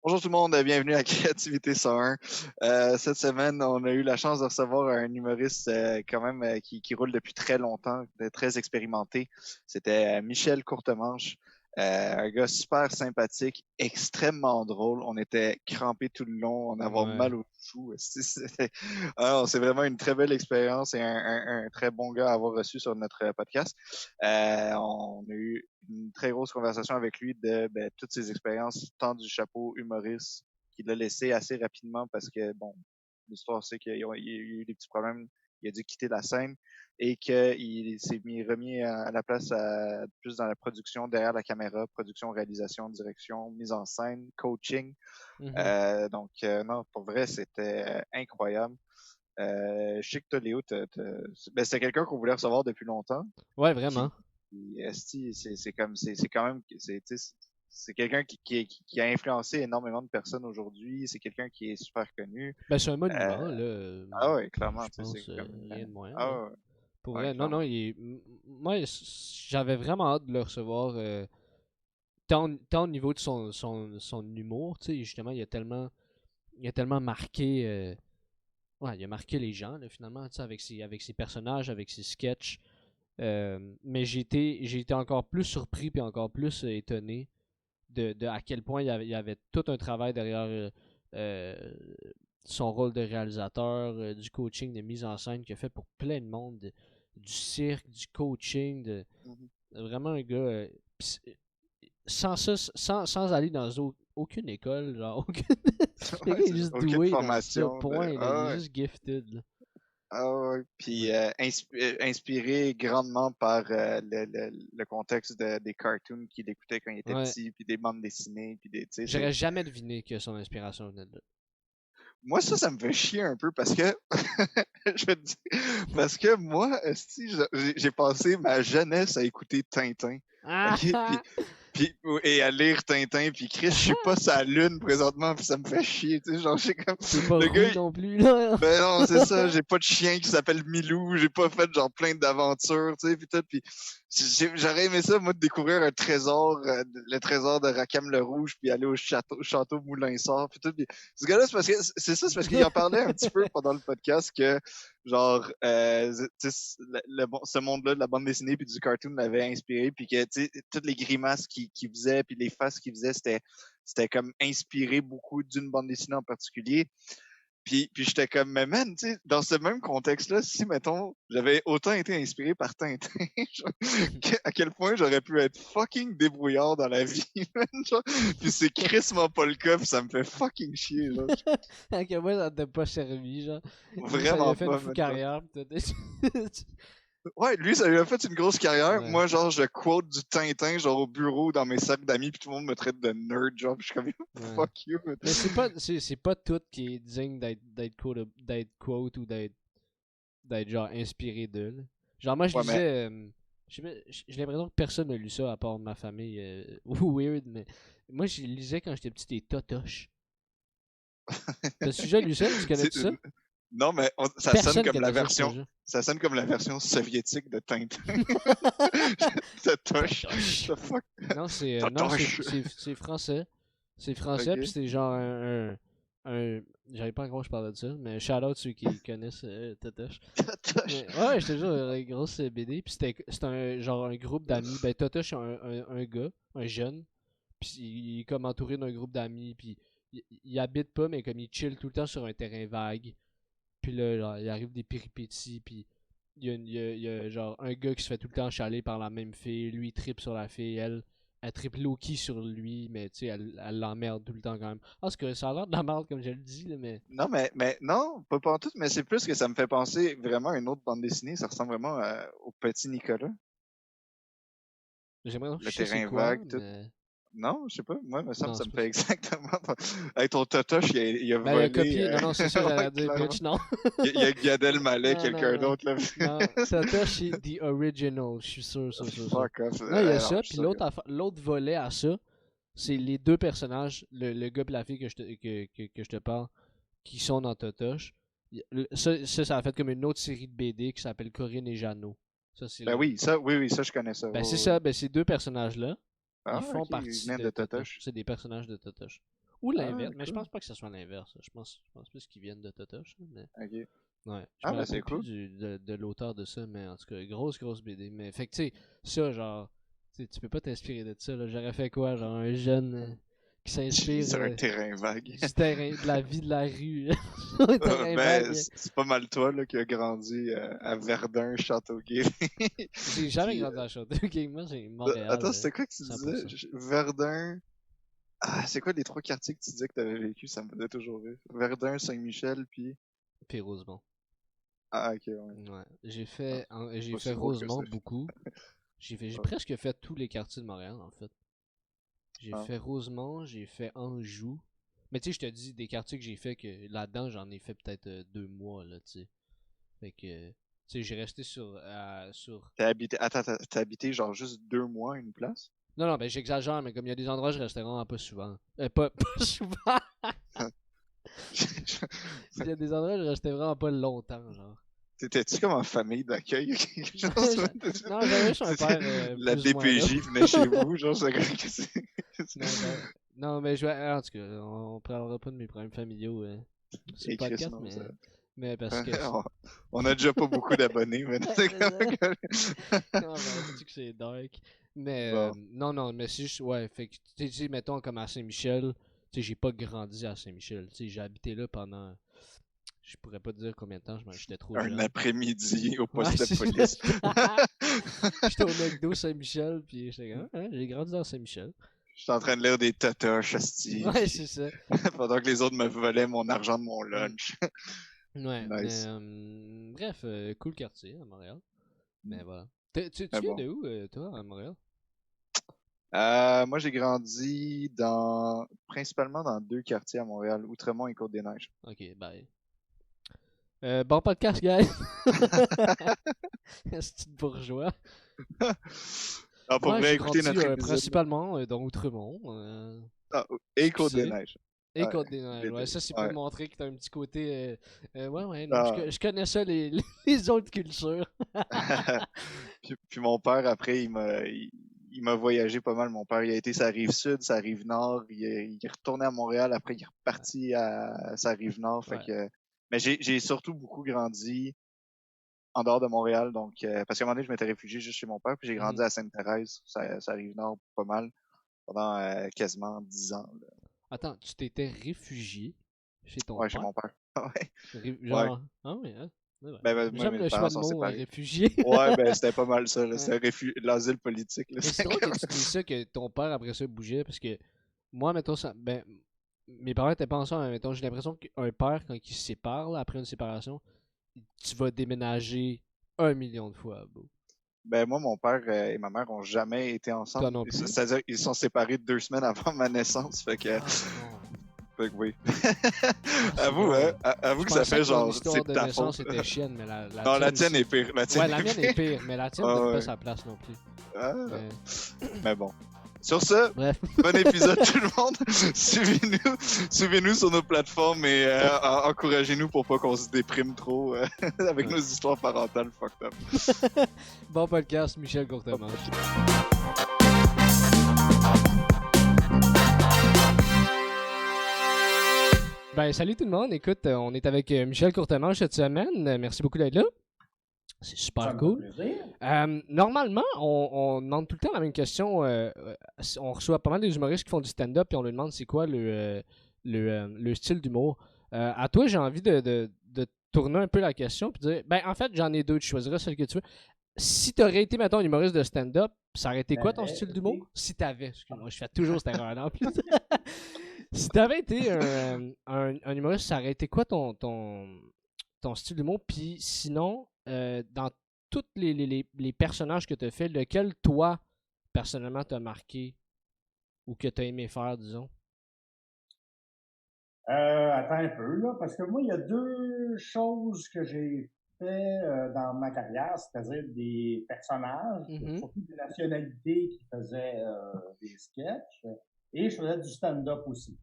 Bonjour tout le monde, bienvenue à Créativité 101. Cette semaine, on a eu la chance de recevoir un humoriste quand même qui roule depuis très longtemps, très expérimenté. C'était Michel Courtemanche, un gars super sympathique, extrêmement drôle. On était crampés tout le long, on avait Ouais. mal aux joues. C'est vraiment une très belle expérience et un très bon gars à avoir reçu sur notre podcast. On a eu une très grosse conversation avec lui de toutes ses expériences, tant du chapeau humoriste qu'il a laissé assez rapidement parce que, bon, l'histoire c'est qu'il y a eu des petits problèmes, il a dû quitter la scène et qu'il s'est remis à la place plus dans la production, derrière la caméra, production, réalisation, direction, mise en scène, coaching. Mhm. Non, pour vrai, c'était incroyable. Je sais que toi, Léo, c'est quelqu'un qu'on voulait recevoir depuis longtemps. Ouais, Puis, vraiment. puis esti, c'est quand même, tu sais, c'est quelqu'un qui a influencé énormément de personnes aujourd'hui. C'est quelqu'un qui est super connu. Ben, c'est un monument, Euh, là. ah ouais, clairement, Je tu sais, c'est pense comme, rien de moins, là. ah ouais, Pour ouais, vrai, non, non, clairement. moi, j'avais vraiment hâte de le recevoir. Tant au niveau de son humour, tu sais, justement, il a tellement marqué. Ouais, il a marqué les gens, là, finalement, tu sais, avec ses personnages, avec ses sketchs. Mais j'ai été encore plus surpris puis encore plus étonné de à quel point il y avait tout un travail derrière euh, son rôle de réalisateur, du coaching, de mise en scène qu'il a fait pour plein de monde, du cirque, du coaching, Mhm. vraiment un gars. Sans ça, sans aller dans aucune école, genre, le Ouais, gars est c'est juste aucune doué dans ça, formation de, point, là, il est ah ouais. juste gifted, là. Ah ouais, puis Ouais. inspiré grandement par le contexte des cartoons qu'il écoutait quand il était Ouais. petit, puis des bandes dessinées, puis des, tu sais, J'aurais jamais deviné que son inspiration venait de moi ça me fait chier un peu parce que je veux dire, là. parce que moi, esti, j'ai passé ma jeunesse à écouter Tintin, ok, Ah! et à lire Tintin, puis Chris, je suis pas sa lune présentement, puis ça me fait chier, tu sais, genre, j'ai comme, T'es pas le gars, roux non plus, là. ben non, c'est ça, j'ai pas de chien qui s'appelle Milou, j'ai pas fait genre plein d'aventures, tu sais, puis tout, puis j'aurais aimé ça, moi, de découvrir un trésor, le trésor de Rackham le Rouge, puis aller au château Moulin-Sort, puis tout, puis ce gars-là, c'est parce que, c'est ça, c'est parce qu'il en parlait un petit peu pendant le podcast que, genre, tu sais, ce monde-là de la bande dessinée puis du cartoon l'avait inspiré, puis que, tu sais, toutes les grimaces qu'il faisait, puis les faces qu'il faisait, c'était comme inspiré beaucoup d'une bande dessinée en particulier. Puis j'étais comme, mais man, tu sais, dans ce même contexte-là, si, mettons, j'avais autant été inspiré par Tintin, genre, à quel point j'aurais pu être fucking débrouillard dans la vie, man, genre. Puis c'est crissement pas le cas, puis ça me fait fucking chier, genre. À quel point ça t'a pas servi, genre. Lui, ça lui a Vraiment fait une pas, fou man, genre. carrière, pis Ouais, lui, ça lui a fait une grosse carrière. Ouais. Moi, genre, je quote du Tintin, genre, au bureau, dans mes cercles d'amis, puis tout le monde me traite de nerd, genre, puis je suis comme, Ouais. fuck you, man. Mais c'est pas tout qui est digne d'être quote ou d'être genre inspiré d'eux, là. Genre, moi, je Ouais, mais lisais. J'ai l'impression que personne n'a lu ça à part ma famille. Weird, mais moi, je lisais quand j'étais petit des Totoches. T'as déjà lu ça? Tu connais c'est tout ça? non, mais ça sonne Personne comme la connaît ça, je te version, jure. ça sonne comme la version soviétique de Tintin. Tatoche. Totoche. The fuck? Non, non, Tatoche. c'est français. C'est français, puis Ok. c'est genre j'avais pas encore je parlais de ça, mais shout out ceux qui connaissent Totoche. Tatoche. Mais ouais, je te jure, une grosse BD, puis c'était un genre un groupe d'amis. Ben Totoche, c'est un gars, un jeune, puis il est comme entouré d'un groupe d'amis, puis il habite pas, mais comme il chill tout le temps sur un terrain vague. Puis là, genre, il arrive des péripéties, puis il y a genre un gars qui se fait tout le temps chaler par la même fille. Lui, il tripe sur la fille, elle tripe low-key sur lui, mais tu sais, elle l'emmerde tout le temps quand même. Ah, c'est que ça a l'air de la merde, comme je le dis, là, mais Non, mais non, pas pantoute, mais c'est plus que ça me fait penser vraiment à une autre bande dessinée. Ça ressemble vraiment au Petit Nicolas. j'aimerais que Le je sais c'est terrain quoi, vague, tout. mais Non, je sais pas. Moi, il me semble que non, ça c'est me pas fait ça. exactement. Hey, ton Totoche, il a Ben, il a volé. copié, non, non, c'est ça, Ouais, j'allais dire, clairement. bitch, non. Il y a Gad Elmaleh, Non, non, quelqu'un non. d'autre, là. Non, Totoche, c'est The Original, je suis sûr, sûr. Fuck off. Non, il y a Non, ça, je suis puis sûr que. l'autre volet à ça, c'est les deux personnages, le gars et la fille que je te parle, qui sont dans Totoche. Ça a fait comme une autre série de BD qui s'appelle Corinne et Jeannot. Ça, c'est Ben oui, ça, je connais ça. Ben, c'est Oui, oui. ça, ben, ces deux personnages-là, ils Ah, font ok, ils partie venaient de de Totoche. Totoche. C'est des personnages de Totoche. Ou l'inverse. Mais je cool. pense pas que ce soit l'inverse. Je pense plus qu'ils viennent de Totoche. Mais... Ok. Ouais. Je Ah, me ben c'est rappelle plus cool. de l'auteur de ça, mais en tout cas, grosse BD. Mais fait que tu sais, ça, genre, tu peux pas t'inspirer de ça. Là. J'aurais fait quoi? Genre, un jeune qui s'inspire Sur un terrain vague. du terrain, de la vie de la rue. Sur un terrain Ben, vague. c'est pas mal toi là, qui a grandi à Verdun, Châteauguay. J'ai jamais Puis, grandi à Château. Ok, moi, j'ai Montréal. attends, c'était quoi que tu 100%. disais? Verdun. Ah, c'est quoi les 3 quartiers que tu disais que t'avais vécu? Ça me faisait toujours rire. Verdun, Saint-Michel, puis... Puis Rosemont. Ah, ok, ouais. Ouais. Ah, J'ai pas fait si drôle que ça. Rosemont beaucoup. J'ai Ah, presque fait tous les quartiers de Montréal, en fait. J'ai ah. fait Rosemont, j'ai fait Anjou. Mais tu sais, je te dis, des quartiers que j'ai fait que là-dedans, j'en ai fait peut-être 2 mois, là, tu sais. Fait que, tu sais, j'ai resté sur... T'as habité genre juste 2 mois à une place? Non, non, ben j'exagère, mais comme il y a des endroits, je restais vraiment pas souvent. Pas souvent! Il y a des endroits, je restais vraiment pas longtemps, genre. T'étais-tu comme en famille d'accueil ou quelque chose? Non, j'avais juste un père La plus ou moins là. DPJ venait chez vous, genre, c'est comme que Non, non, mais en tout cas, on parlera pas de mes problèmes familiaux sur le Et Chris, podcast, non, ça... mais parce que... On a déjà pas beaucoup d'abonnés, mais Ouais, c'est c'est comme ça. que... Non, ben, c'est que c'est dark. Mais Bon. non, mais c'est juste, ouais, fait que, tu sais, mettons comme à Saint-Michel, tu sais, j'ai pas grandi à Saint-Michel, tu sais, j'ai habité là pendant, je pourrais pas te dire combien de temps, j'étais trop Un jeune. après-midi au Ouais, poste de c'est police. j'étais au McDo Saint-Michel, puis j'étais comme, ah, j'ai grandi dans Saint-Michel. Je suis en train de lire des totoches, hostie, Ouais, puis c'est ça. pendant que les autres me volaient mon argent de mon Mm. lunch. Ouais, mais Nice. bref, cool quartier à Montréal. Mais voilà. Mais Tu viens bon. de où, toi, à Montréal? Moi, j'ai grandi principalement dans 2 quartiers à Montréal, Outremont et Côte-des-Neiges. Ok, bye. Bon podcast, guys! C'est bourgeois. Ah, pour Moi, vrai, j'ai écoutez grandi notre épisode. principalement dans Outremont. Ah, et Puis c'est. Côte-des-Neiges. Et Ouais, Côte-des-Neiges. les Ouais, deux. ça, c'est pour Ouais. montrer que t'as un petit côté. Ouais, non, Ah. je connais ça, les autres cultures. Puis mon père, après, il m'a voyagé pas mal. Mon père, il a été sa rive sud, sa rive nord. Il est retourné à Montréal. Après, il est reparti à sa rive nord. Fait Ouais. que, mais j'ai surtout beaucoup grandi en dehors de Montréal. Donc, parce qu'à un moment donné, je m'étais réfugié juste chez mon père. Puis j'ai grandi Mhm. à Sainte-Thérèse, sa rive nord, pas mal, pendant quasiment 10 ans. Là. Attends, tu t'étais réfugié chez ton Ouais, chez père? mon père. Ouais. Ouais. Genre. Ah oui, hein? Ouais, ouais. Moi, J'aime mes le choix parents de sont mots, séparés. réfugié. Ouais, ben c'était pas mal ça. Là. Ouais. C'était l'asile politique. Là. Mais c'est drôle que tu dises ça, que ton père après ça bougeait, parce que moi, mettons, ben, mes parents étaient pas ensemble, mais mettons, j'ai l'impression qu'un père, quand il se sépare, là, après une séparation, tu vas déménager 1 million de fois, bro. Ben moi, mon père et ma mère ont jamais été Toi ensemble. non plus? C'est-à-dire qu'ils sont séparés 2 semaines avant ma naissance. Fait que, Ah non. fait que oui. Ah, c'est Avoue, hein? drôle. Avoue Je que ça pensais fait que ton genre, histoire c'est de ta naissance faute. était chienne, mais la Non, la tienne tienne aussi. est pire. La tienne Ouais, la est mienne est pire. pire, mais la tienne Ah, donne pas ouais. sa place non plus. Ah, Mais... mais bon. Sur ce, Bref. bon épisode tout le monde. Suivez-nous sur nos plateformes et encouragez-nous pour pas qu'on se déprime trop avec Ouais. nos histoires parentales fucked up. Bon podcast, Michel Courtemanche. Ben, salut tout le monde. Écoute, on est avec Michel Courtemanche cette semaine. Merci beaucoup d'être là. C'est Ça super me cool. fait plaisir. Normalement, on demande tout le temps la même question. On reçoit pas mal des humoristes qui font du stand-up et on leur demande c'est quoi le style d'humour. À toi, j'ai envie de tourner un peu la question et dire ben en fait, j'en ai deux. Tu choisiras celle que tu veux. Si tu aurais été, mettons, un humoriste de stand-up, ça aurait été quoi ton style d'humour? Si t'avais, excuse-moi, je fais toujours cette erreur-là en plus. Si t'avais été un humoriste, ça aurait été quoi ton style d'humour? Puis sinon, dans tous les personnages que tu as fait, lequel, toi, personnellement, t'a marqué ou que tu as aimé faire, disons? Attends un peu, là, parce que moi, il y a deux choses que j'ai fait dans ma carrière, c'est-à-dire des personnages, Mhm. surtout des nationalités qui faisaient des sketchs, et je faisais du stand-up aussi.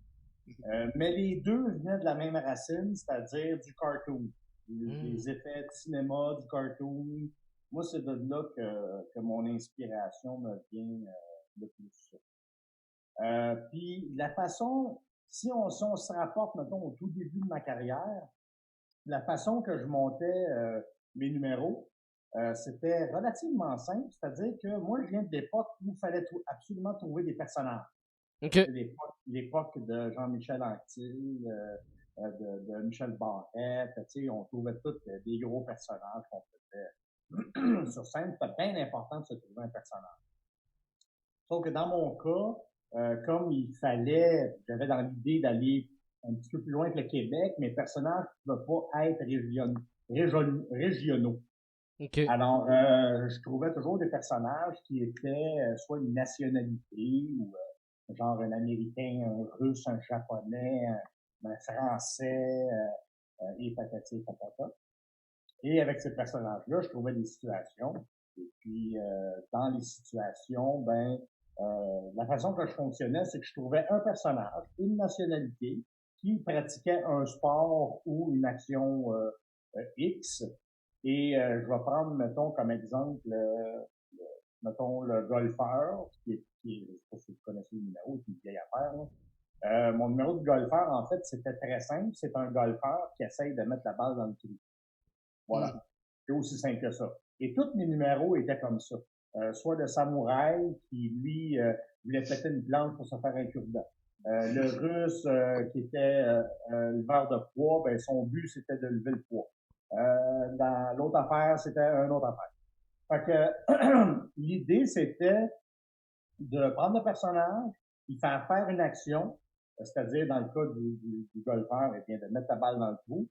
Mais les deux venaient de la même racine, c'est-à-dire du cartoon. Des effets de cinéma, du cartoon. Moi, c'est de là que mon inspiration me vient le plus. Puis la façon, si on se rapporte, mettons, au tout début de ma carrière, la façon que je montais mes numéros, c'était relativement simple, c'est-à-dire que moi, je viens de l'époque où il fallait absolument trouver des personnages. OK. L'époque de Jean-Michel Anctil, de Michel Barrette, on trouvait tous des gros personnages qu'on faisait sur scène. C'était bien important de se trouver un personnage. Sauf que dans mon cas, comme il fallait, j'avais dans l'idée d'aller un petit peu plus loin que le Québec, mes personnages ne pouvaient pas être régionaux. Okay. Alors, je trouvais toujours des personnages qui étaient soit une nationalité ou genre un Américain, un Russe, un Japonais, un Français, et patati et patata. Et avec ces personnages-là, je trouvais des situations. Et puis, dans les situations, la façon que je fonctionnais, c'est que je trouvais un personnage, une nationalité, qui pratiquait un sport ou une action X. Et je vais prendre, mettons, comme exemple, mettons, le golfeur, je sais pas si vous connaissez le numéro, c'est une vieille affaire, là. Mon numéro de golfeur, en fait, c'était très simple. C'est un golfeur qui essaye de mettre la balle dans le trou. Voilà. C'est aussi simple que ça. Et tous mes numéros étaient comme ça. Soit le samouraï qui, lui, voulait péter une planche pour se faire un cure-dent. Le russe qui était le verre de poids, ben son but, c'était de lever le poids. Dans l'autre affaire, c'était une autre affaire. Fait que l'idée, c'était de prendre le personnage, y faire faire une action, c'est-à-dire dans le cas du golfeur, eh bien, de mettre la balle dans le trou.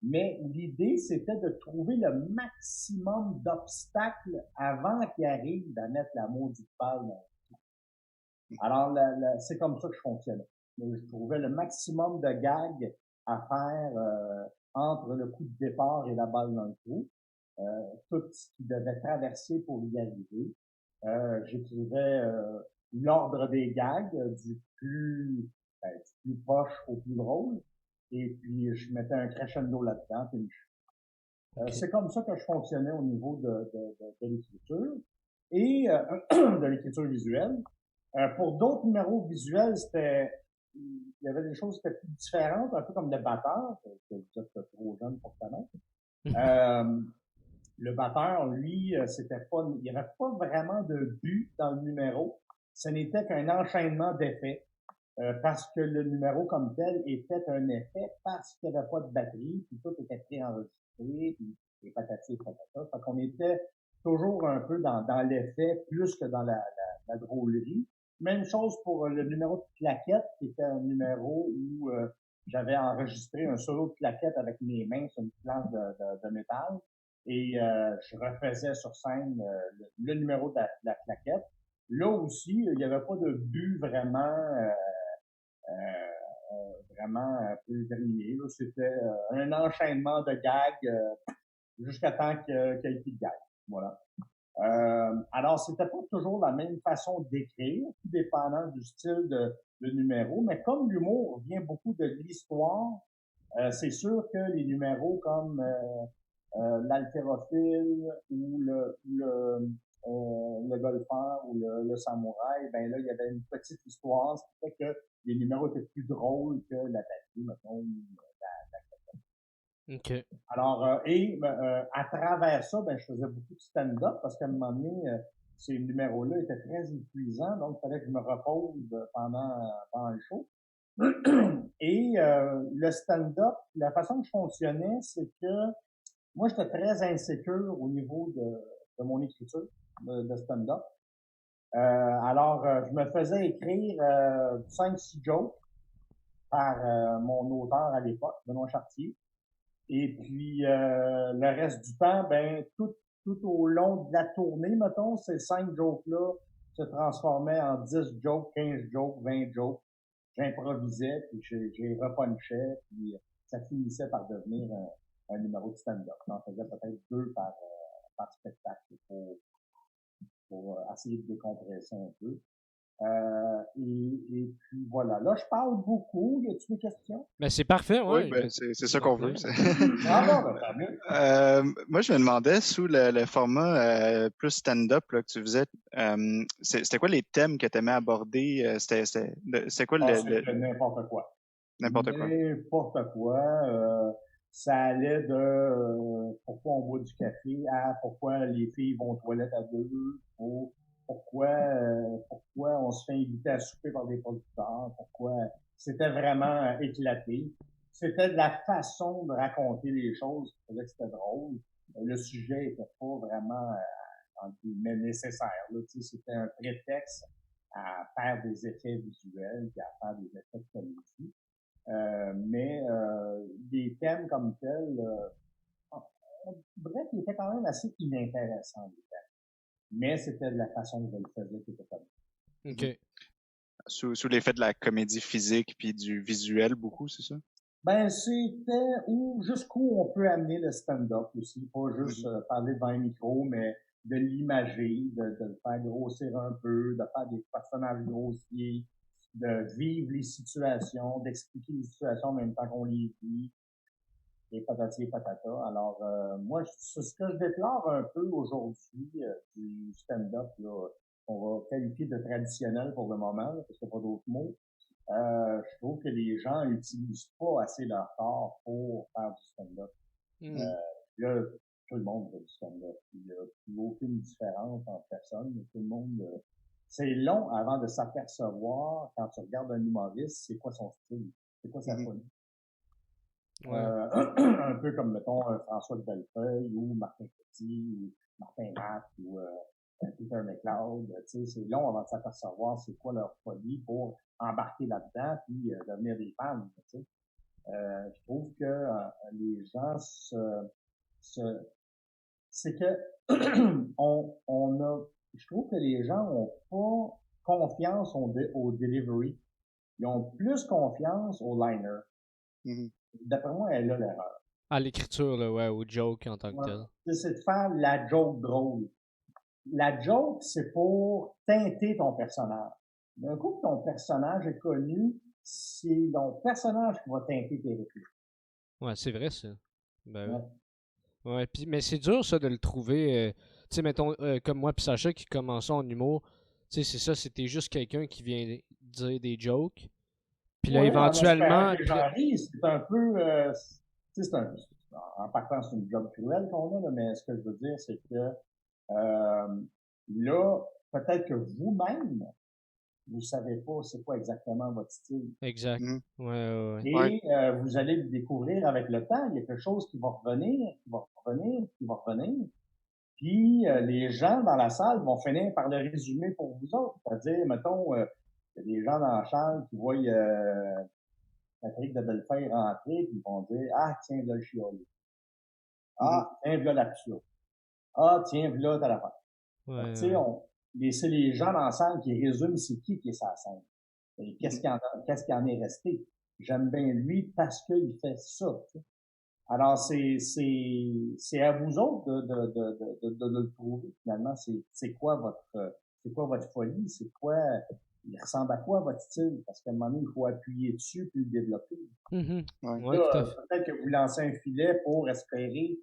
Mais l'idée, c'était de trouver le maximum d'obstacles avant qu'il arrive à mettre la maudite balle dans le trou. Alors, c'est comme ça que je fonctionnais. Je trouvais le maximum de gags à faire entre le coup de départ et la balle dans le trou. Tout ce qui devait traverser pour y arriver. J'écrivais l'ordre des gags du plus poche au plus drôle. Et puis, je mettais un crescendo là-dedans. Okay. C'est comme ça que je fonctionnais au niveau de l'écriture et de l'écriture visuelle. Pour d'autres numéros visuels, il y avait des choses qui étaient plus différentes, un peu comme le batteur, que vous êtes trop jeune pour connaître. Le batteur, lui, il n'y avait pas vraiment de but dans le numéro. Ce n'était qu'un enchaînement d'effets. Parce que le numéro comme tel était un effet parce qu'il n'y avait pas de batterie, puis tout était préenregistré, puis et patati et patata. Fait qu'on était toujours un peu dans l'effet plus que dans la drôlerie. Même chose pour le numéro de claquette, qui était un numéro où j'avais enregistré un solo de claquette avec mes mains sur une planche de métal. Et je refaisais sur scène le numéro de la claquette. Là aussi, il n'y avait pas de but vraiment déterminé. C'était un enchaînement de gags jusqu'à temps qu'il y ait plus de gags. Voilà. Alors, c'était pas toujours la même façon d'écrire, tout dépendant du style de numéro, mais comme l'humour vient beaucoup de l'histoire, c'est sûr que les numéros comme l'haltérophile ou le golfeur ou le samouraï, ben là, il y avait une petite histoire, ce qui fait que les numéros étaient plus drôles que la batterie, mettons, la OK. Alors, à travers ça, ben, je faisais beaucoup de stand-up parce qu'à un moment donné, ces numéros-là étaient très épuisants, donc il fallait que je me repose pendant le show. Et le stand-up, la façon que je fonctionnais, c'est que moi, j'étais très insécure au niveau de mon écriture de stand-up. Alors, je me faisais écrire 5-6 jokes par mon auteur à l'époque, Benoît Chartier. Et puis, le reste du temps, ben, tout au long de la tournée, mettons, ces 5 jokes-là se transformaient en 10 jokes, 15 jokes, 20 jokes. J'improvisais, puis j'ai repunchais, puis ça finissait par devenir un numéro de stand-up. J'en faisais peut-être 2 par spectacle pour essayer de décompresser un peu. Et puis voilà. Là, je parle beaucoup. Y a-t-il des questions? Mais c'est parfait, Oui, ouais. c'est ça qu'on veut. Ah bon, ben, tant mieux. Moi, je me demandais, sous le format plus stand-up là, que tu faisais, c'était quoi les thèmes que tu aimais aborder? C'était quoi Ah, c'était n'importe quoi. n'importe quoi? N'importe quoi. Ça allait de pourquoi on boit du café à pourquoi les filles vont aux toilettes à deux, pourquoi on se fait inviter à souper par des producteurs, pourquoi c'était vraiment éclaté. C'était de la façon de raconter les choses qui faisait que c'était drôle. Le sujet était pas vraiment entre guillemets nécessaire. Là, c'était un prétexte à faire des effets visuels et à faire des effets de comédie. Mais des thèmes comme tels, bref, ils étaient quand même assez inintéressants, les thèmes. Mais c'était de la façon dont je le faisais qui était comme OK. Sous l'effet de la comédie physique puis du visuel, beaucoup, c'est ça? Ben, c'était jusqu'où on peut amener le stand-up aussi, pas juste parler devant un micro, mais de l'imager, de le faire grossir un peu, de faire des personnages grossiers, de vivre les situations, d'expliquer les situations en même temps qu'on les vit, et patati et patata. Alors, moi, c'est ce que je déplore un peu aujourd'hui du stand-up, là, qu'on va qualifier de traditionnel pour le moment, là, parce qu'il n'y a pas d'autres mots. Je trouve que les gens n'utilisent pas assez leur corps pour faire du stand-up. Là, tout le monde fait du stand-up. Il n'y a plus aucune différence entre personnes. Tout le monde. C'est long avant de s'apercevoir, quand tu regardes un humoriste, c'est quoi son style, c'est quoi sa folie. Un peu comme, mettons, François de Bellefeuille ou Martin Petit ou Martin Matt ou Peter McLeod. C'est long avant de s'apercevoir c'est quoi leur folie pour embarquer là-dedans puis devenir des fans. Je trouve que les gens c'est que je trouve que les gens ont pas confiance au delivery. Ils ont plus confiance au liner. D'après moi, elle a l'erreur. À l'écriture, là, ouais, au joke en tant que tel. C'est de faire la joke drôle. La joke, c'est pour teinter ton personnage. D'un coup que ton personnage est connu, c'est ton personnage qui va teinter tes répliques. Ouais, c'est vrai, ça. Ben Ouais. oui. Ouais, mais c'est dur, ça, de le trouver. Tu sais, mettons, comme moi puis Sacha qui commençons en humour, tu sais, c'est ça, c'était juste quelqu'un qui vient dire des jokes. Puis là, Ouais, en espérant éventuellement. que les gens rient, c'est un peu, en partant, c'est une job cruelle qu'on a, là, mais ce que je veux dire, c'est que là, peut-être que vous-même, vous savez pas c'est quoi exactement votre style. Exact. Ouais. Et vous allez le découvrir avec le temps. Il y a quelque chose qui va revenir, qui va revenir, qui va revenir. Puis les gens dans la salle vont finir par le résumer pour vous autres. C'est-à-dire, mettons, il y a des gens dans la salle qui voient Patrick de Bellefeuille rentrer, puis ils vont dire « Ah, tiens, là, le chiolé. Ah, tiens, là, l'absurde. Ah, tiens, là, t'as l'affaire. » Tu sais, c'est les gens dans la salle qui résument c'est qui est sa scène. Et qu'est-ce qui en est resté. J'aime bien lui parce qu'il fait ça. T'sais. Alors, c'est à vous autres de le trouver, finalement. C'est quoi votre folie? C'est quoi, il ressemble à quoi votre style? Parce qu'à un moment donné, il faut appuyer dessus puis le développer. Peut-être que vous lancez un filet pour espérer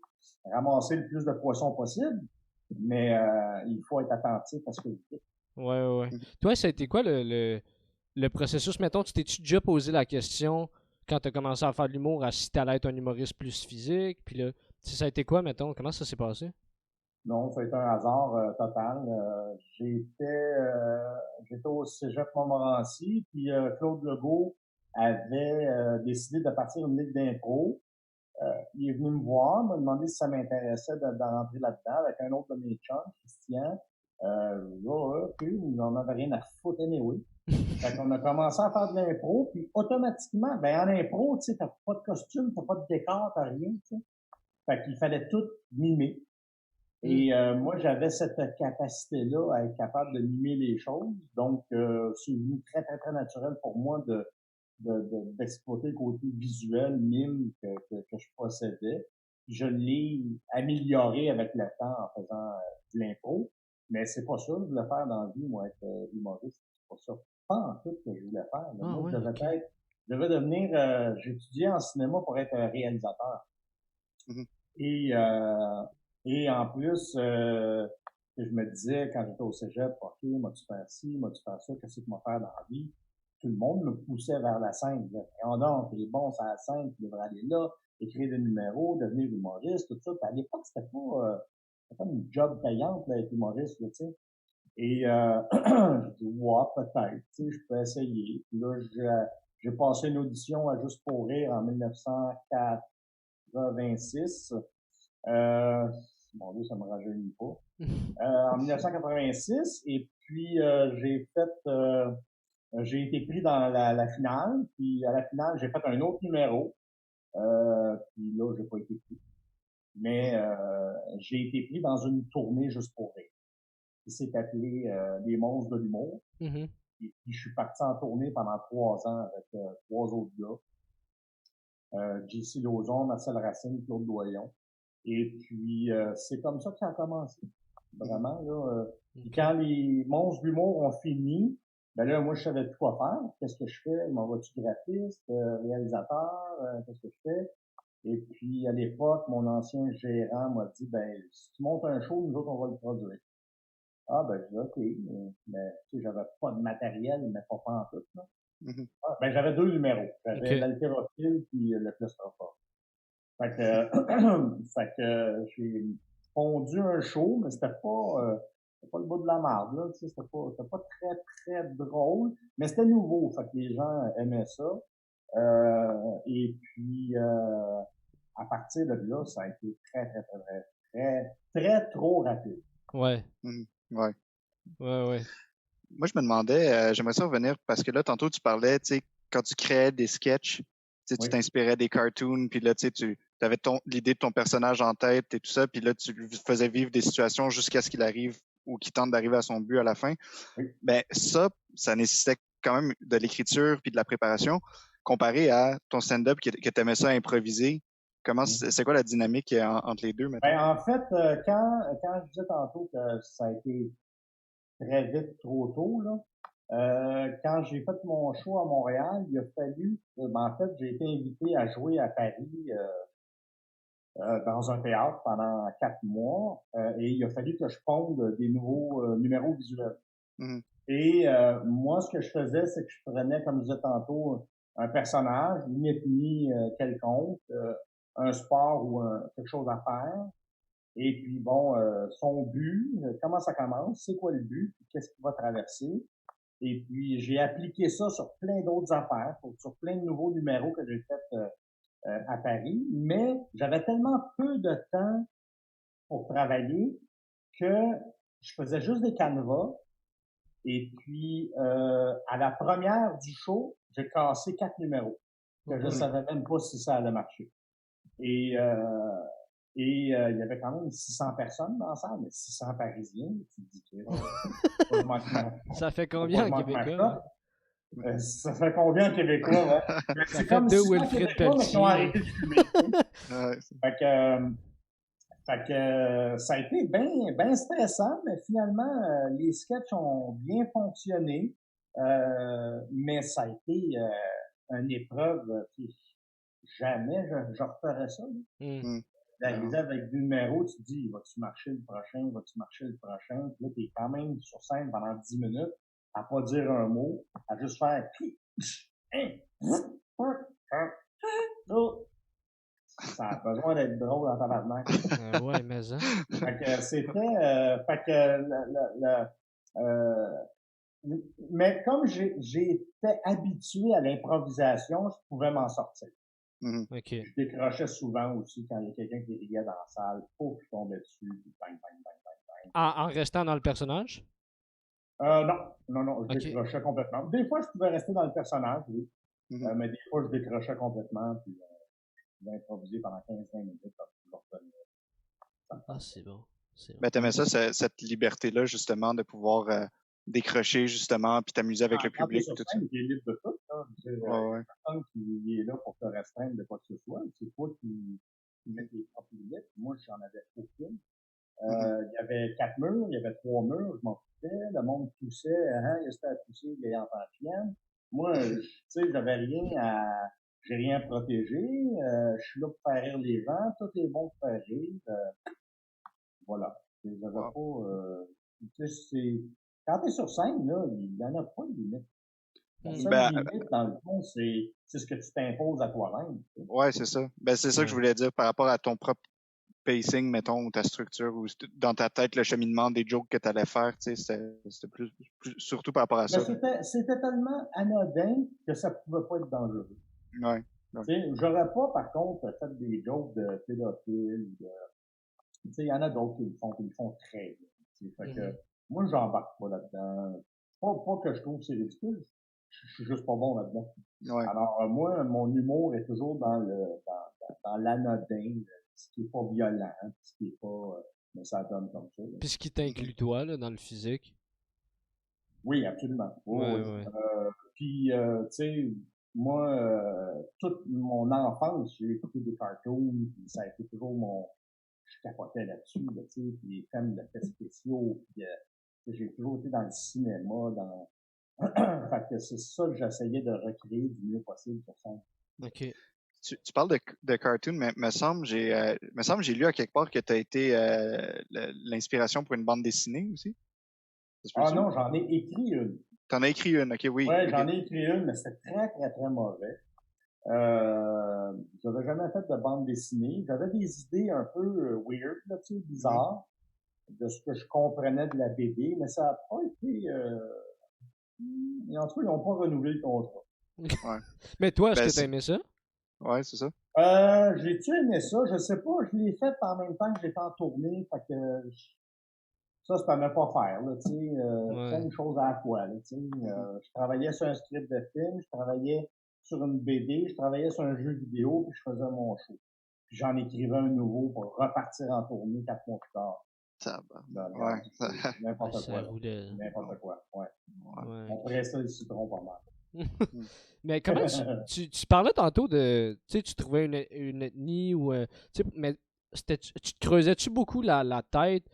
ramasser le plus de poissons possible, mais il faut être attentif à ce que vous dites. Ouais. Toi, ça a été quoi le processus? Mettons, tu t'es-tu déjà posé la question quand tu as commencé à faire de l'humour, à si t'allais être un humoriste plus physique? Puis là, ça a été quoi, mettons? Comment ça s'est passé? Non, ça a été un hasard total. J'étais au Cégep Montmorency, puis Claude Legault avait décidé de partir une ligue d'impro. Il est venu me voir, m'a demandé si ça m'intéressait de rentrer là-dedans avec un autre de mes chums, Christian. Puis on n'en avait rien à foutre anyway. Fait qu'on a commencé à faire de l'impro, puis automatiquement, ben en impro, tu sais, t'as pas de costume, t'as pas de décor, t'as rien, tu sais. Fait qu'il fallait tout mimer. Et moi, j'avais cette capacité-là à être capable de mimer les choses. Donc, c'est devenu très, très, très naturel pour moi d'exploiter le côté visuel, mime que je possédais. Je l'ai amélioré avec le temps en faisant de l'impro. Mais c'est pas ça, je voulais faire dans la vie, moi, être humoriste. pas ça. Pas en tout que je voulais faire. Là. Moi, ouais, je devais devenir, j'étudiais en cinéma pour être réalisateur. Mhm. Et en plus, je me disais, quand j'étais au cégep, OK, moi-tu faire ci, moi-tu faire ça, qu'est-ce que tu vas faire dans la vie? Tout le monde me poussait vers la scène. Oh non, t'es bon, c'est la scène, tu devrais aller là, écrire des numéros, devenir humoriste, tout ça. Puis à l'époque, c'était pas une job payante, là, être humoriste, là, tu sais. Et j'ai dit, ouais, peut-être, tu sais, je peux essayer. Puis là, j'ai passé une audition à Juste pour rire en 1986. Euh, Mon Dieu, ça me rajeunit pas. En 1986, et puis j'ai été pris dans la finale, puis à la finale, j'ai fait un autre numéro, puis là, j'ai pas été pris. Mais j'ai été pris dans une tournée Juste pour rire, qui s'est appelée Les Monstres de l'humour. Mhm. Et puis je suis parti en tournée pendant 3 ans avec 3 autres gars. JC Lauzon, Marcel Racine, Claude Doyon. Et puis c'est comme ça que ça a commencé. Vraiment, là. Puis quand les Monstres d'humour ont fini, ben là, moi, je savais plus quoi faire. Qu'est-ce que je fais? M'envoie-tu graphiste, réalisateur? Qu'est-ce que je fais? Et puis, à l'époque, mon ancien gérant m'a dit, ben, si tu montes un show, nous autres, on va le produire. Ah, ben, je dis, OK. Mais tu sais, j'avais pas de matériel, mais pas en tout, là. Mhm. Ah, ben, j'avais 2 numéros. J'avais Ok. l'haltérophile puis le claustrophore. Fait que, j'ai pondu un show, mais c'était pas le bout de la marde, là, tu sais, c'était pas très, très drôle, mais c'était nouveau, fait que les gens aimaient ça. Et puis, à partir de là, ça a été très, très, très, très, très, très trop rapide. Ouais. Mhm. Ouais. Ouais. Moi, je me demandais, j'aimerais ça revenir parce que là, tantôt, tu parlais, tu sais, quand tu créais des sketchs, tu sais, tu Oui. t'inspirais des cartoons, puis là, tu sais, tu avais l'idée de ton personnage en tête et tout ça, puis là, tu lui faisais vivre des situations jusqu'à ce qu'il arrive ou qu'il tente d'arriver à son but à la fin. Oui. Ben, ça nécessitait quand même de l'écriture puis de la préparation, comparé à ton stand-up que tu aimais ça improviser. C'est quoi la dynamique entre les deux, mettons? Ben, en fait, quand je disais tantôt que ça a été très vite, trop tôt, là, quand j'ai fait mon show à Montréal, il a fallu, en fait, j'ai été invité à jouer à Paris dans un théâtre pendant 4 mois, et il a fallu que je ponde des nouveaux numéros visuels. Mhm. Et moi, ce que je faisais, c'est que je prenais, comme je disais tantôt, un personnage, une ethnie quelconque, un sport ou quelque chose à faire. Et puis bon, son but, comment ça commence, c'est quoi le but, qu'est-ce qu'il va traverser. Et puis j'ai appliqué ça sur plein d'autres affaires, sur plein de nouveaux numéros que j'ai fait à Paris, mais j'avais tellement peu de temps pour travailler que je faisais juste des canevas. Et puis, à la première du show, j'ai cassé 4 numéros. Que je savais même pas si ça allait marcher. Et, il y avait quand même 600 personnes dans la salle, mais 600 Parisiens. Tu te dis que Ça fait combien en Québécois? ça fait combien de Québécois, ouais? Ça C'est fait comme 2 600 Wilfrid Québécois, mais qui ont Pelletier. arrêté de fumer. Ouais, Fait que ça a été bien stressant, mais finalement, les sketchs ont bien fonctionné. Mais ça a été une épreuve qui jamais je referais ça. Mhm. D'arriver avec du numéro, tu te dis, vas-tu marcher le prochain, vas-tu marcher le prochain? Puis là, t'es quand même sur scène pendant 10 minutes à pas dire un mot, à juste faire ça a besoin d'être drôle dans tabarnak. Ouais, mais ça. Fait que fait que mais comme j'étais habitué à l'improvisation, je pouvais m'en sortir. Mhm. Ok. Je décrochais souvent aussi quand il y a quelqu'un qui riait dans la salle. Pouf, je tombais dessus, puis bang, bang, bang, bang, bang. En restant dans le personnage? Non, je Ok. décrochais complètement. Des fois, je pouvais rester dans le personnage, oui. Mhm. Mais des fois, je décrochais complètement, puis je pouvais improviser pendant 15-20 minutes, puis je revenais. Ah, c'est bon. C'est bon. Ben, t'aimais ça, cette liberté-là, justement, de pouvoir décrocher, justement, puis t'amuser avec le Quand tu es public, sur tout ça. scène, tu es libre de tout. Il n'y Ouais, ouais. a personne qui est là pour te restreindre de quoi que ce soit. C'est toi qui mets tes propres limites. Moi, j'en avais aucune. Mhm. Il y avait 4 murs, il y avait 3 murs, je m'en parfait, le monde poussait, il restait à pousser, il y a enfant chienne. Moi, tu sais, j'ai rien à protéger, je suis là pour faire rire les gens, tout est bon pour faire rire, voilà. J'avais Wow. pas, tu sais, quand t'es sur scène, là, il y en a pas de limite. La seule Ben, limite, dans le fond, c'est ce que tu t'imposes à toi-même. ouais, c'est ça. Ben, c'est ça que je voulais dire par rapport à ton propre pacing, mettons, ou ta structure, ou dans ta tête, le cheminement des jokes que tu allais faire, tu sais, c'était plus, surtout par rapport à ça. Mais c'était tellement anodin que ça pouvait pas être dangereux. Ouais. Tu sais, j'aurais pas, par contre, fait des jokes de pédophiles. Tu sais, il y en a d'autres qui le font très bien. Tu sais, fait que, moi, j'embarque pas là-dedans. Pas que je trouve que c'est ridicule. Je suis juste pas bon là-dedans. Ouais. Alors, moi, mon humour est toujours dans l'anodin, ce qui est pas violent, ce qui est pas, mais ça donne comme ça. Puis ce qui t'inclut toi, là, dans le physique. Oui, absolument. Ouais, Oui. ouais. Puis, tu sais, moi, toute mon enfance, j'ai écouté des cartoons, puis ça a été toujours je capotais là-dessus, là, tu sais, puis les thèmes d'effets spéciaux, puis j'ai toujours été dans le cinéma, fait que c'est ça que j'essayais de recréer du mieux possible sur scène. OK. Tu parles de cartoon, mais me semble j'ai lu à quelque part que tu as été l'inspiration pour une bande dessinée aussi. Ah non, j'en ai écrit une. T'en as écrit une, ok, oui. Ouais, okay. j'en ai écrit une, mais c'était très, très, très mauvais. J'avais jamais fait de bande dessinée. J'avais des idées un peu weird, là, tu sais, bizarres, de ce que je comprenais de la BD, mais ça n'a pas été... Et en tout cas, ils n'ont pas renouvelé le contrat. Ouais. Mais toi, est-ce Ben, que t'as aimé ça? Ouais, c'est ça. J'ai-tu aimé ça? Je sais pas. Je l'ai fait en même temps que j'étais en tournée, fait que ça, c'est à ne pas faire, là, tu sais, Ouais. une chose à la fois, là, tu sais. Je travaillais sur un script de film, je travaillais sur une BD, je travaillais sur un jeu vidéo, puis je faisais mon show. Puis j'en écrivais un nouveau pour repartir en tournée 4 mois plus tard. Ouais. N'importe quoi, là. roulait. N'importe quoi, ouais. Ouais. On pressait le citron pas mal. Mais comment tu parlais tantôt de, tu sais, tu trouvais une ethnie ou, tu sais, mais tu te creusais-tu beaucoup la tête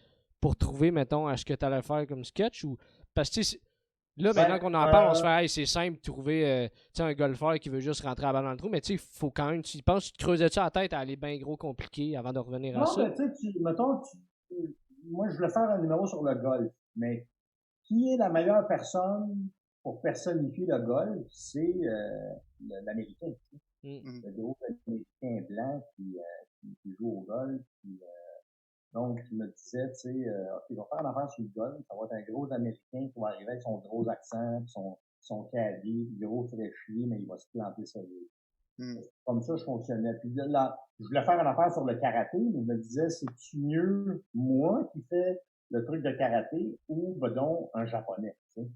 pour trouver, mettons, à ce que tu allais faire comme sketch ou, parce que, tu sais, là, maintenant qu'on en parle, on se fait, hey, c'est simple de trouver, tu sais, un golfeur qui veut juste rentrer la balle dans le trou, mais tu sais, il faut quand même, tu y penses, tu te creusais-tu la tête à aller bien gros compliqué avant de revenir à Non, ça? mais tu sais, mettons, moi, je voulais faire un numéro sur le golf, mais qui est la meilleure personne pour personnifier le golf? C'est l'Américain. Le gros Américain blanc qui joue au golf. Donc, je me disais, tu sais, OK, il va faire une affaire sur le golf. Ça va être un gros Américain qui va arriver avec son gros accent, son caddie, puis gros fraîchier, mais il va se planter sur lui. Comme ça, je fonctionnais. Puis là, je voulais faire une affaire sur le karaté, mais je me disais, c'est-tu mieux moi qui fais le truc de karaté ou, ben donc, un japonais, tu sais?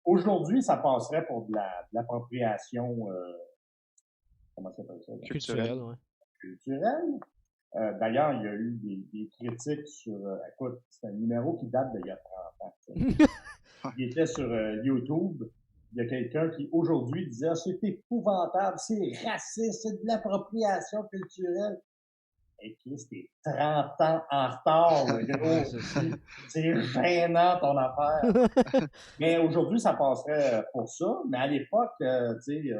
Aujourd'hui, ça passerait pour de l'appropriation, comment ça s'appelle ça? Culturelle, ouais. Culturelle. D'ailleurs, il y a eu des critiques sur, écoute, c'est un numéro qui date d'il y a 30 ans. Il était sur YouTube. Il y a quelqu'un qui, aujourd'hui, disait, c'est épouvantable, c'est raciste, c'est de l'appropriation culturelle. Et Chris, t'es 30 ans en retard, le gros. C'est gênant, ton affaire. Mais aujourd'hui, ça passerait pour ça. Mais à l'époque, tu sais,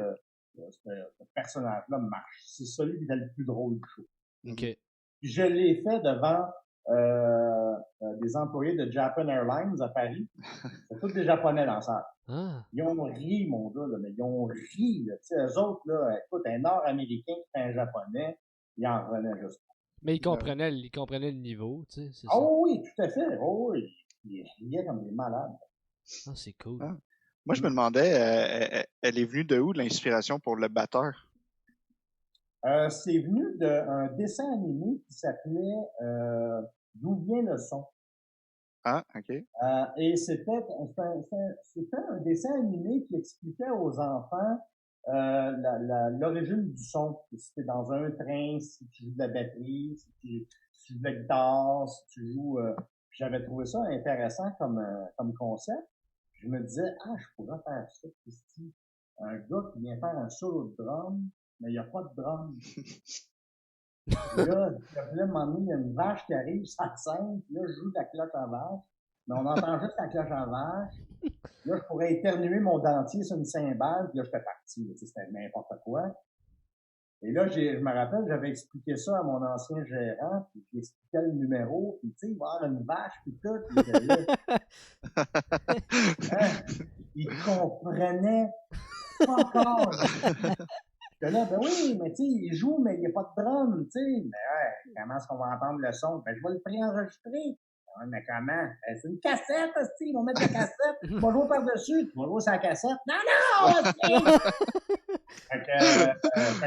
ce personnage-là marche. C'est celui qui était le plus drôle du show. OK. Puis je l'ai fait devant des employés de Japan Airlines à Paris. C'est tous des Japonais dans ça. Ils ont ri, mon gars, là, mais ils ont ri. Tu sais, eux autres, là, écoute, un Nord-Américain qui fait un Japonais, il en revenait juste. Mais ils comprenaient le niveau, tu sais, c'est ça. Oh oui, tout à fait. Oh oui. Ils riaient comme des malades. Ah, c'est cool. Moi, je me demandais, elle est venue de où, l'inspiration pour le batteur? C'est venu d'un dessin animé qui s'appelait D'où vient le son? Ah, OK. Et c'était un dessin animé qui expliquait aux enfants l'origine du son. Si tu es dans un train, si tu joues de la batterie, si tu joues de la guitare, si tu joues... j'avais trouvé ça intéressant comme concept. Je me disais, je pourrais faire ça, Christy. Un gars qui vient faire un solo de drum, mais il n'y a pas de drum. Là, m'emmener, il y a une vache qui arrive, ça scène, puis là, je joue de la cloche à vache. mais on entend juste la cloche à vache. Là, je pourrais éternuer mon dentier sur une cymbale, puis là, j'étais parti. Tu sais, c'était n'importe quoi. Et là, je me rappelle, j'avais expliqué ça à mon ancien gérant, puis j'expliquais le numéro, puis tu sais, il va y avoir une vache, puis tout. Puis hein, il comprenait pas encore. J'étais là, ben oui, mais tu sais, il joue, mais il n'y a pas de drum, tu sais. Mais ouais, comment est-ce qu'on va entendre le son? Ben, je vais le préenregistrer. Ouais, mais comment? Ben, c'est une cassette, aussi, ils vont mettre la cassette. Tu vas jouer par-dessus, tu vas jouer sur la cassette. Non, non, fait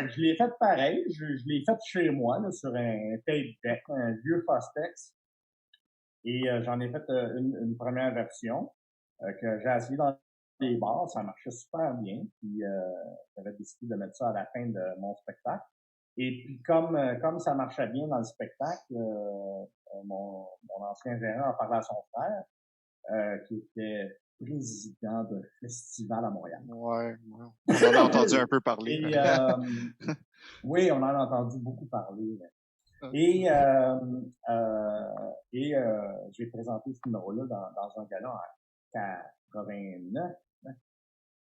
que je l'ai fait pareil. Je l'ai fait chez moi, là, sur un tape deck, un vieux Fostex. Et j'en ai fait une première version que j'ai essayé dans les bars. Ça marchait super bien. Puis j'avais décidé de mettre ça à la fin de mon spectacle. Et puis comme ça marchait bien dans le spectacle, mon ancien gérant a parlé à son frère, qui était président d'un festival à Montréal. Ouais. On en a entendu un peu parler. Et, oui, on en a entendu beaucoup parler. Et j'ai présenté ce numéro-là dans un gala en 89.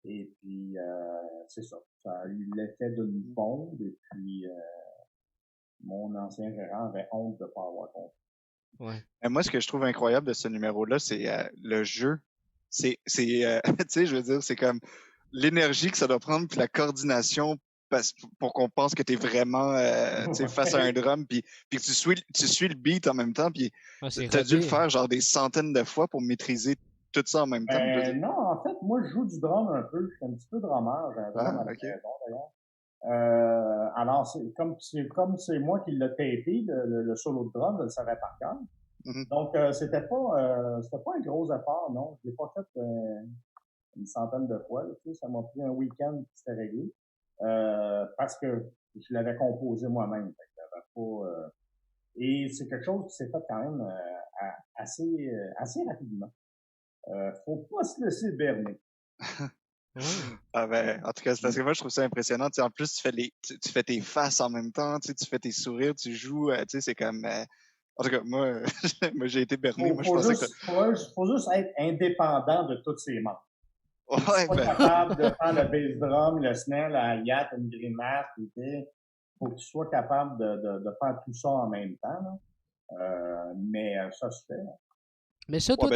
Et puis, c'est ça. Ça a eu l'effet d'une bombe. Et puis, mon ancien gérant avait honte de ne pas avoir compris. Ouais. Et moi, ce que je trouve incroyable de ce numéro-là, c'est le jeu. Tu sais, je veux dire, c'est comme l'énergie que ça doit prendre, puis la coordination pour qu'on pense que tu es vraiment face à un drum, puis que tu suis le beat en même temps, puis tu as dû le faire genre des centaines de fois pour maîtriser tout ça en même temps. Non, en fait, moi, je joue du drum un peu. Je suis un petit peu drummer. J'ai un drum à la maison, d'ailleurs. Alors, comme c'est moi qui l'ai tapé, le solo de drum, je le savais par cœur. Mm-hmm. Donc, c'était pas un gros effort, non. Je l'ai pas fait une centaine de fois. Là, tu sais, ça m'a pris un week-end qui s'était réglé. Parce que je l'avais composé moi-même. Et c'est quelque chose qui s'est fait quand même assez rapidement. Faut pas se laisser berner. Ah ben, en tout cas, c'est parce que moi, je trouve ça impressionnant. Tu sais, en plus, tu fais tes faces en même temps, tu fais tes sourires, tu joues, tu sais, c'est comme... En tout cas, moi, j'ai été berné. Faut juste être indépendant de tous ces membres. Ouais, pas capable de faire le bass drum, le snare, la hi-hat, une grimace, faut que tu sois capable de faire tout ça en même temps. Mais ça se fait. Mais ça, toi,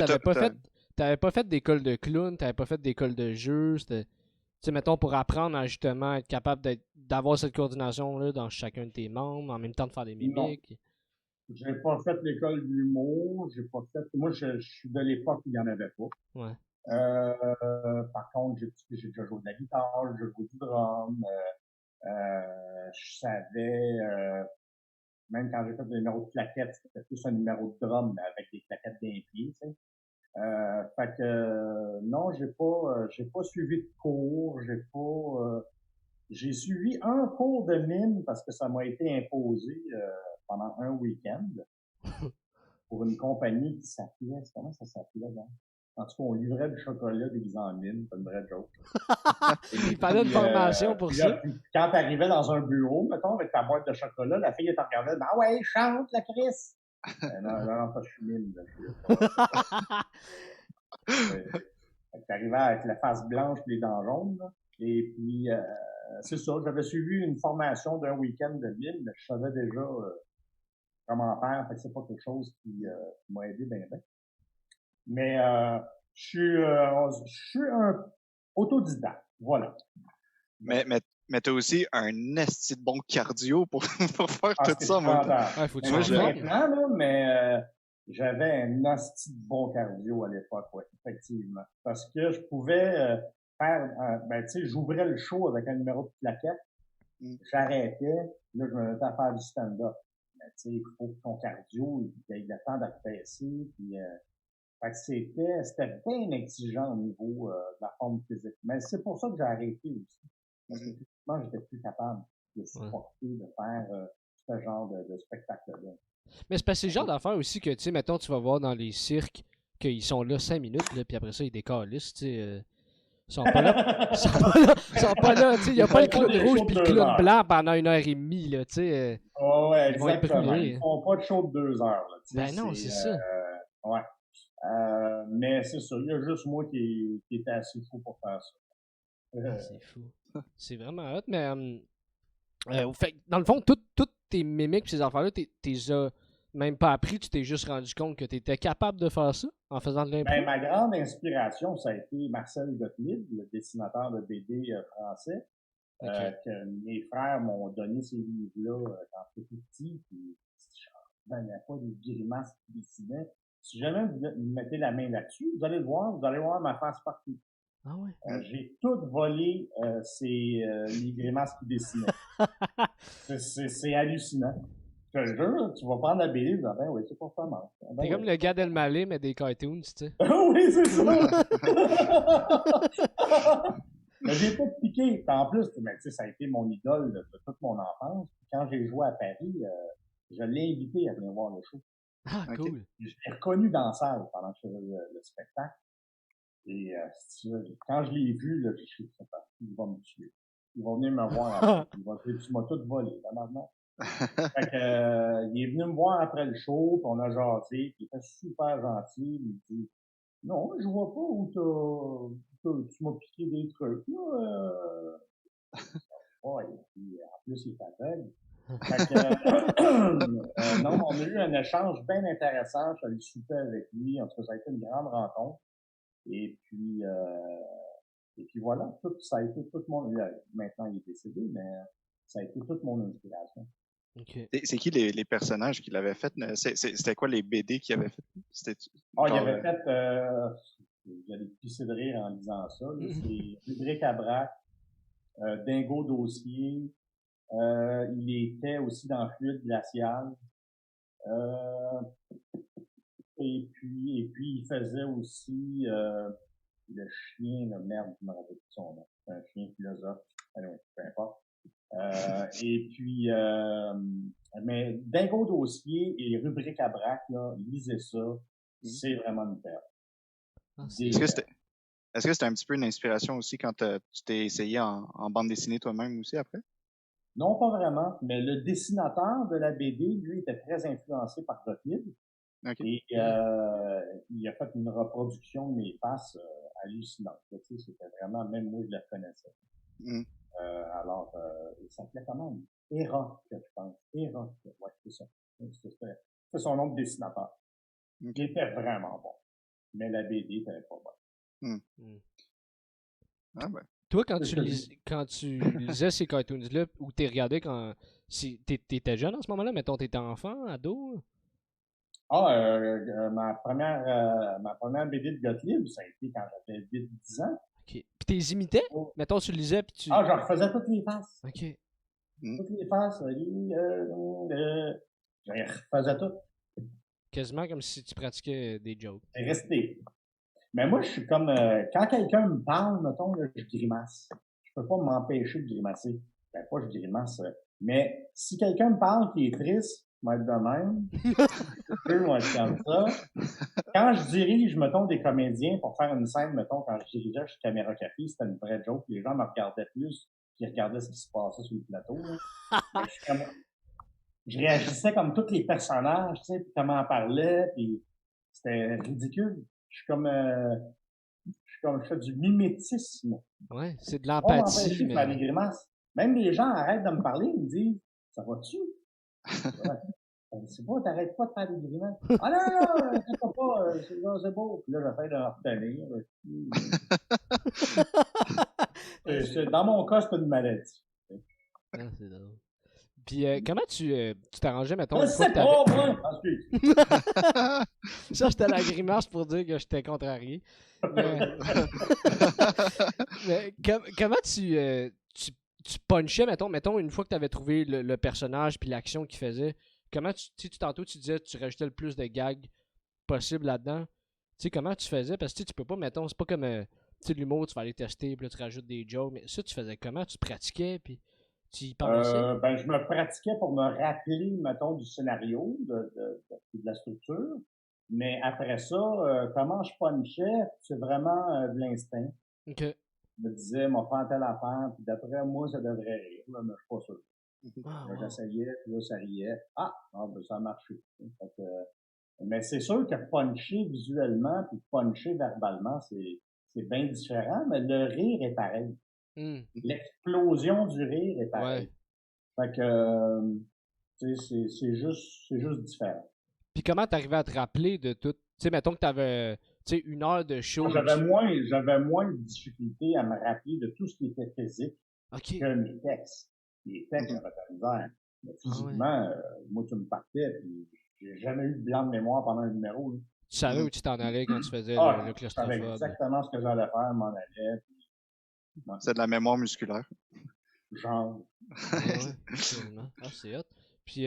t'avais pas fait d'école de clown, t'avais pas fait d'école de jeu. Tu sais, mettons, pour apprendre à justement être capable d'avoir cette coordination-là dans chacun de tes membres, en même temps de faire des mimiques. Non. J'ai pas fait l'école de l'humour, moi, je suis de l'époque où il n'y en avait pas. Ouais. Par contre, j'ai déjà joué de la guitare, j'ai joué du drum, je savais, même quand j'ai fait des numéros de claquettes, c'était plus un numéro de drum, mais avec des claquettes d'un pied, tu sais. Fait que, non, j'ai pas suivi de cours, j'ai suivi un cours de mime parce que ça m'a été imposé, pendant un week-end pour une compagnie qui s'appelait, comment ça s'appelait, là? En tout cas, on livrait du chocolat déguisé en mime, c'est une vraie joke. Il fallait une formation pour ça. Puis quand t'arrivais dans un bureau, mettons, avec ta boîte de chocolat, la fille, elle te regardait, ah ouais, chante, la Chris! Non, je suis mime, là. T'arrivais avec la face blanche et les dents jaunes, là. Et puis, c'est ça, j'avais suivi une formation d'un week-end de mime, mais je savais déjà comment faire, fait que c'est pas quelque chose qui m'a aidé bien. Mais je suis un autodidacte, voilà. Mais t'as aussi un esti de bon cardio pour faire tout ça en même temps. Faut que moi, je maintenant, là, mais j'avais un esti de bon cardio à l'époque, ouais, effectivement. Parce que je pouvais faire, tu sais, j'ouvrais le show avec un numéro de plaquette, j'arrêtais, là, je me mettais à faire du stand-up. Mais tu sais, il faut que ton cardio, il ait le temps d'affaisser, puis fait que c'était bien exigeant au niveau de la forme physique. Mais c'est pour ça que j'ai arrêté aussi. Parce que effectivement, j'étais plus capable de supporter, de faire ce genre de spectacle-là. Mais c'est parce que c'est le genre d'affaire aussi que, tu sais, mettons, tu vas voir dans les cirques qu'ils sont là 5 minutes, là, puis après ça, ils décalissent, tu sais. Ils sont pas là. Ils sont pas là, tu sais. Il n'y a pas le clown rouge puis le clown blanc pendant 1h30, là, tu sais. Ouais, exactement. Ils font pas de show de 2 heures, là. Ben non, c'est ça. Ouais. Mais c'est ça, il y a juste moi qui était assez fou pour faire ça. C'est fou. C'est vraiment hot, mais fait, dans le fond, toutes tes mimiques et ces affaires-là, t'es même pas appris, tu t'es juste rendu compte que tu étais capable de faire ça en faisant de l'impro? Ben, ma grande inspiration, ça a été Marcel Gottlieb, le dessinateur de BD français, que mes frères m'ont donné ces livres-là quand j'étais petit, puis je ne pas des grimaces qu'ils dessinaient. Si jamais vous mettez la main là-dessus, vous allez voir ma face partout. Ah ouais? J'ai tout volé les grimaces qu'ils dessinaient. C'est hallucinant. Je te jure, tu vas prendre la BD, tu vas dire, oui, c'est pour ça, man. T'es comme le gars d'Elmaleh, mais des cartoons, tu sais. Oui, c'est ça! Mais j'ai pas piqué. En plus, mais, ça a été mon idole de toute mon enfance. Quand j'ai joué à Paris, je l'ai invité à venir voir le show. Ah, cool. Je l'ai reconnu dans la salle pendant que je faisais le spectacle. Et quand je l'ai vu, là, je suis dit, il va me tuer. Il va venir me voir après. Il va dire, tu m'as tout volé, là, maintenant. Fait que, il est venu me voir après le show, puis on a jasé, puis il était super gentil. Il me dit, non, je vois pas où tu m'as piqué des trucs, là. Ouais, et puis, en plus, il est aveugle. Fait que, non, on a eu un échange bien intéressant. Je suis allé souper avec lui. En tout cas, ça a été une grande rencontre. Et puis voilà, ça a été tout mon, maintenant il est décédé, mais ça a été toute mon inspiration. Okay. C'est qui les personnages qu'il avait fait? C'était quoi les BD qu'il avait fait? Il avait fait, j'allais pisser de rire en disant ça, c'est Rubrique à Braque, Dingo Dossier, il était aussi dans Fluide Glacial, et puis il faisait aussi, le chien, la merde, je me rappelle plus son nom. C'est un chien philosophe. Anyway, peu importe. Et puis, mais Dingo Dossier et Rubrique à Braque, là, lisez ça. C'est vraiment une perle. Est-ce que c'était un petit peu une inspiration aussi quand tu t'es essayé en bande dessinée toi-même aussi après? Non, pas vraiment, mais le dessinateur de la BD, lui, était très influencé par Gottlieb. Okay. Et il a fait une reproduction de mes faces hallucinante. Tu sais, c'était vraiment, même moi, je la connaissais. Alors, il s'appelait comment? Héroc, je pense. Héroc, ouais, c'est ça. C'est son nom de dessinateur. Okay. Il était vraiment bon. Mais la BD était pas bonne. Ah ben. Toi, quand tu lisais ces cartoons-là, ou t'es regardé quand... T'étais jeune en ce moment-là? Mettons, t'étais enfant, ado? Ma première BD de Gottlieb, ça a été quand j'avais 8-10 ans. OK. Puis t'es imitais? Oh. Mettons, tu lisais, puis tu... je refaisais toutes les faces. OK. Toutes les faces. Je refaisais toutes. Quasiment comme si tu pratiquais des jokes. C'est resté. Mais moi, je suis comme... quand quelqu'un me parle, mettons, là, je grimace. Je peux pas m'empêcher de grimacer. Ben, pas je grimace. Mais si quelqu'un me parle qui est triste, je vais être de même. Je vais être comme ça. Quand je dirige, mettons, des comédiens pour faire une scène, mettons, quand je dirigeais chez Caméra Café, c'était une vraie joke. Les gens me regardaient plus qu'ils regardaient ce qui se passait sur le plateau. Je réagissais comme tous les personnages, tu sais, puis comment on parlait, puis c'était ridicule. Je fais du mimétisme. Ouais, c'est de l'empathie. Mais... faire des grimaces. Même les gens arrêtent de me parler, ils me disent, ça va-tu? C'est pas, t'arrêtes pas de faire des grimaces. Ah non, t'inquiète pas, c'est beau. Puis là, j'essaie de leur retenir. Dans mon cas, c'est une maladie. Ah, c'est drôle. Puis comment tu t'arrangeais, mettons, une fois que t'avais... Ça, j'étais à la grimace pour dire que j'étais contrarié. Mais comment tu punchais, mettons, une fois que tu avais trouvé le personnage puis l'action qu'il faisait, comment tantôt tu disais que tu rajoutais le plus de gags possible là-dedans. Tu sais, comment tu faisais? Parce que tu peux pas, mettons, c'est pas comme l'humour, tu vas aller tester, puis là, tu rajoutes des jokes. Mais ça, tu faisais comment? Tu pratiquais, puis tu y pensais? Je me pratiquais pour me rappeler, mettons, du scénario, de la structure. Mais après ça, comment je punchais, c'est vraiment de l'instinct. OK. Je me disais, m'a fait telle affaire, puis d'après moi, ça devrait rire, là, mais je suis pas sûr. J'essayais, puis là, ça riait. Ben, ça a marché. Fait que, Mais c'est sûr que puncher visuellement puis puncher verbalement, c'est bien différent, mais le rire est pareil. L'explosion du rire est pareil. Ouais. Fait que, c'est juste différent. Puis comment t'arrivais à te rappeler de tout? Tu sais, mettons que t'avais, tu sais, 1 heure de show. J'avais moins de difficulté à me rappeler de tout ce qui était physique que mes textes. Les textes, j'avais de la misère. Mais physiquement, moi, tu me partais, puis j'ai jamais eu de blanc de mémoire pendant un numéro. Là. Tu savais où tu t'en allais quand tu faisais le claustrophobe. Je savais exactement ce que j'allais faire, m'en allais. Puis... Ouais. C'est de la mémoire musculaire. Genre. Ouais, absolument. Ah, c'est hot. Puis,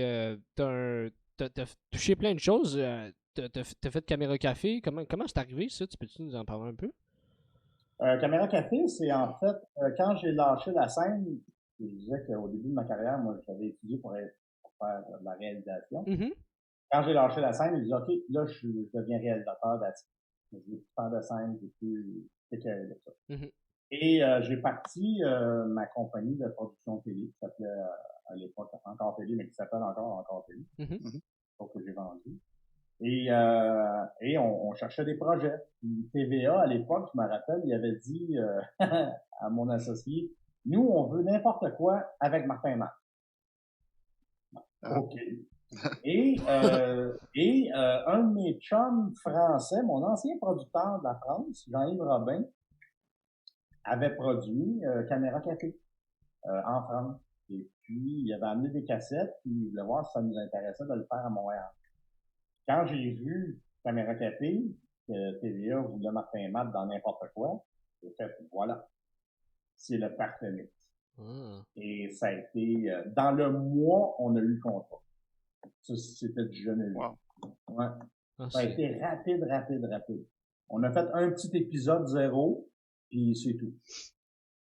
t'as touché plein de choses. T'as fait Caméra Café. Comment c'est arrivé, ça? Peux-tu nous en parler un peu? Caméra Café, c'est en fait, quand j'ai lâché la scène, je disais qu'au début de ma carrière, moi, j'avais étudié pour faire de la réalisation. Mm-hmm. Quand j'ai lâché la scène, j'ai dit, OK, là, je deviens réalisateur d'actifs. Je veux plus faire de scène, j'ai plus écœuré de ça. Mm-hmm. Et j'ai parti ma compagnie de production télé, qui s'appelait à l'époque Encore Télé, mais qui s'appelle encore Télé. Mm-hmm. Donc, que j'ai vendu. Et on cherchait des projets. Puis TVA, à l'époque, je me rappelle, il avait dit à mon associé, nous, on veut n'importe quoi avec Martin Matt. OK. Et un de mes chums français, mon ancien producteur de la France, Jean-Yves Robin, avait produit Caméra Café en France. Et puis, il avait amené des cassettes, puis il voulait voir si ça nous intéressait de le faire à Montréal. Quand j'ai vu Caméra Café, que TVA voulait Martin Matt dans n'importe quoi, j'ai fait, voilà, c'est le parfait mix. Et ça a été, dans le mois, on a eu le contrat. Ça, c'était du jamais vu. Wow. Ouais. Ça a été rapide. On a fait un petit épisode 0, puis c'est tout.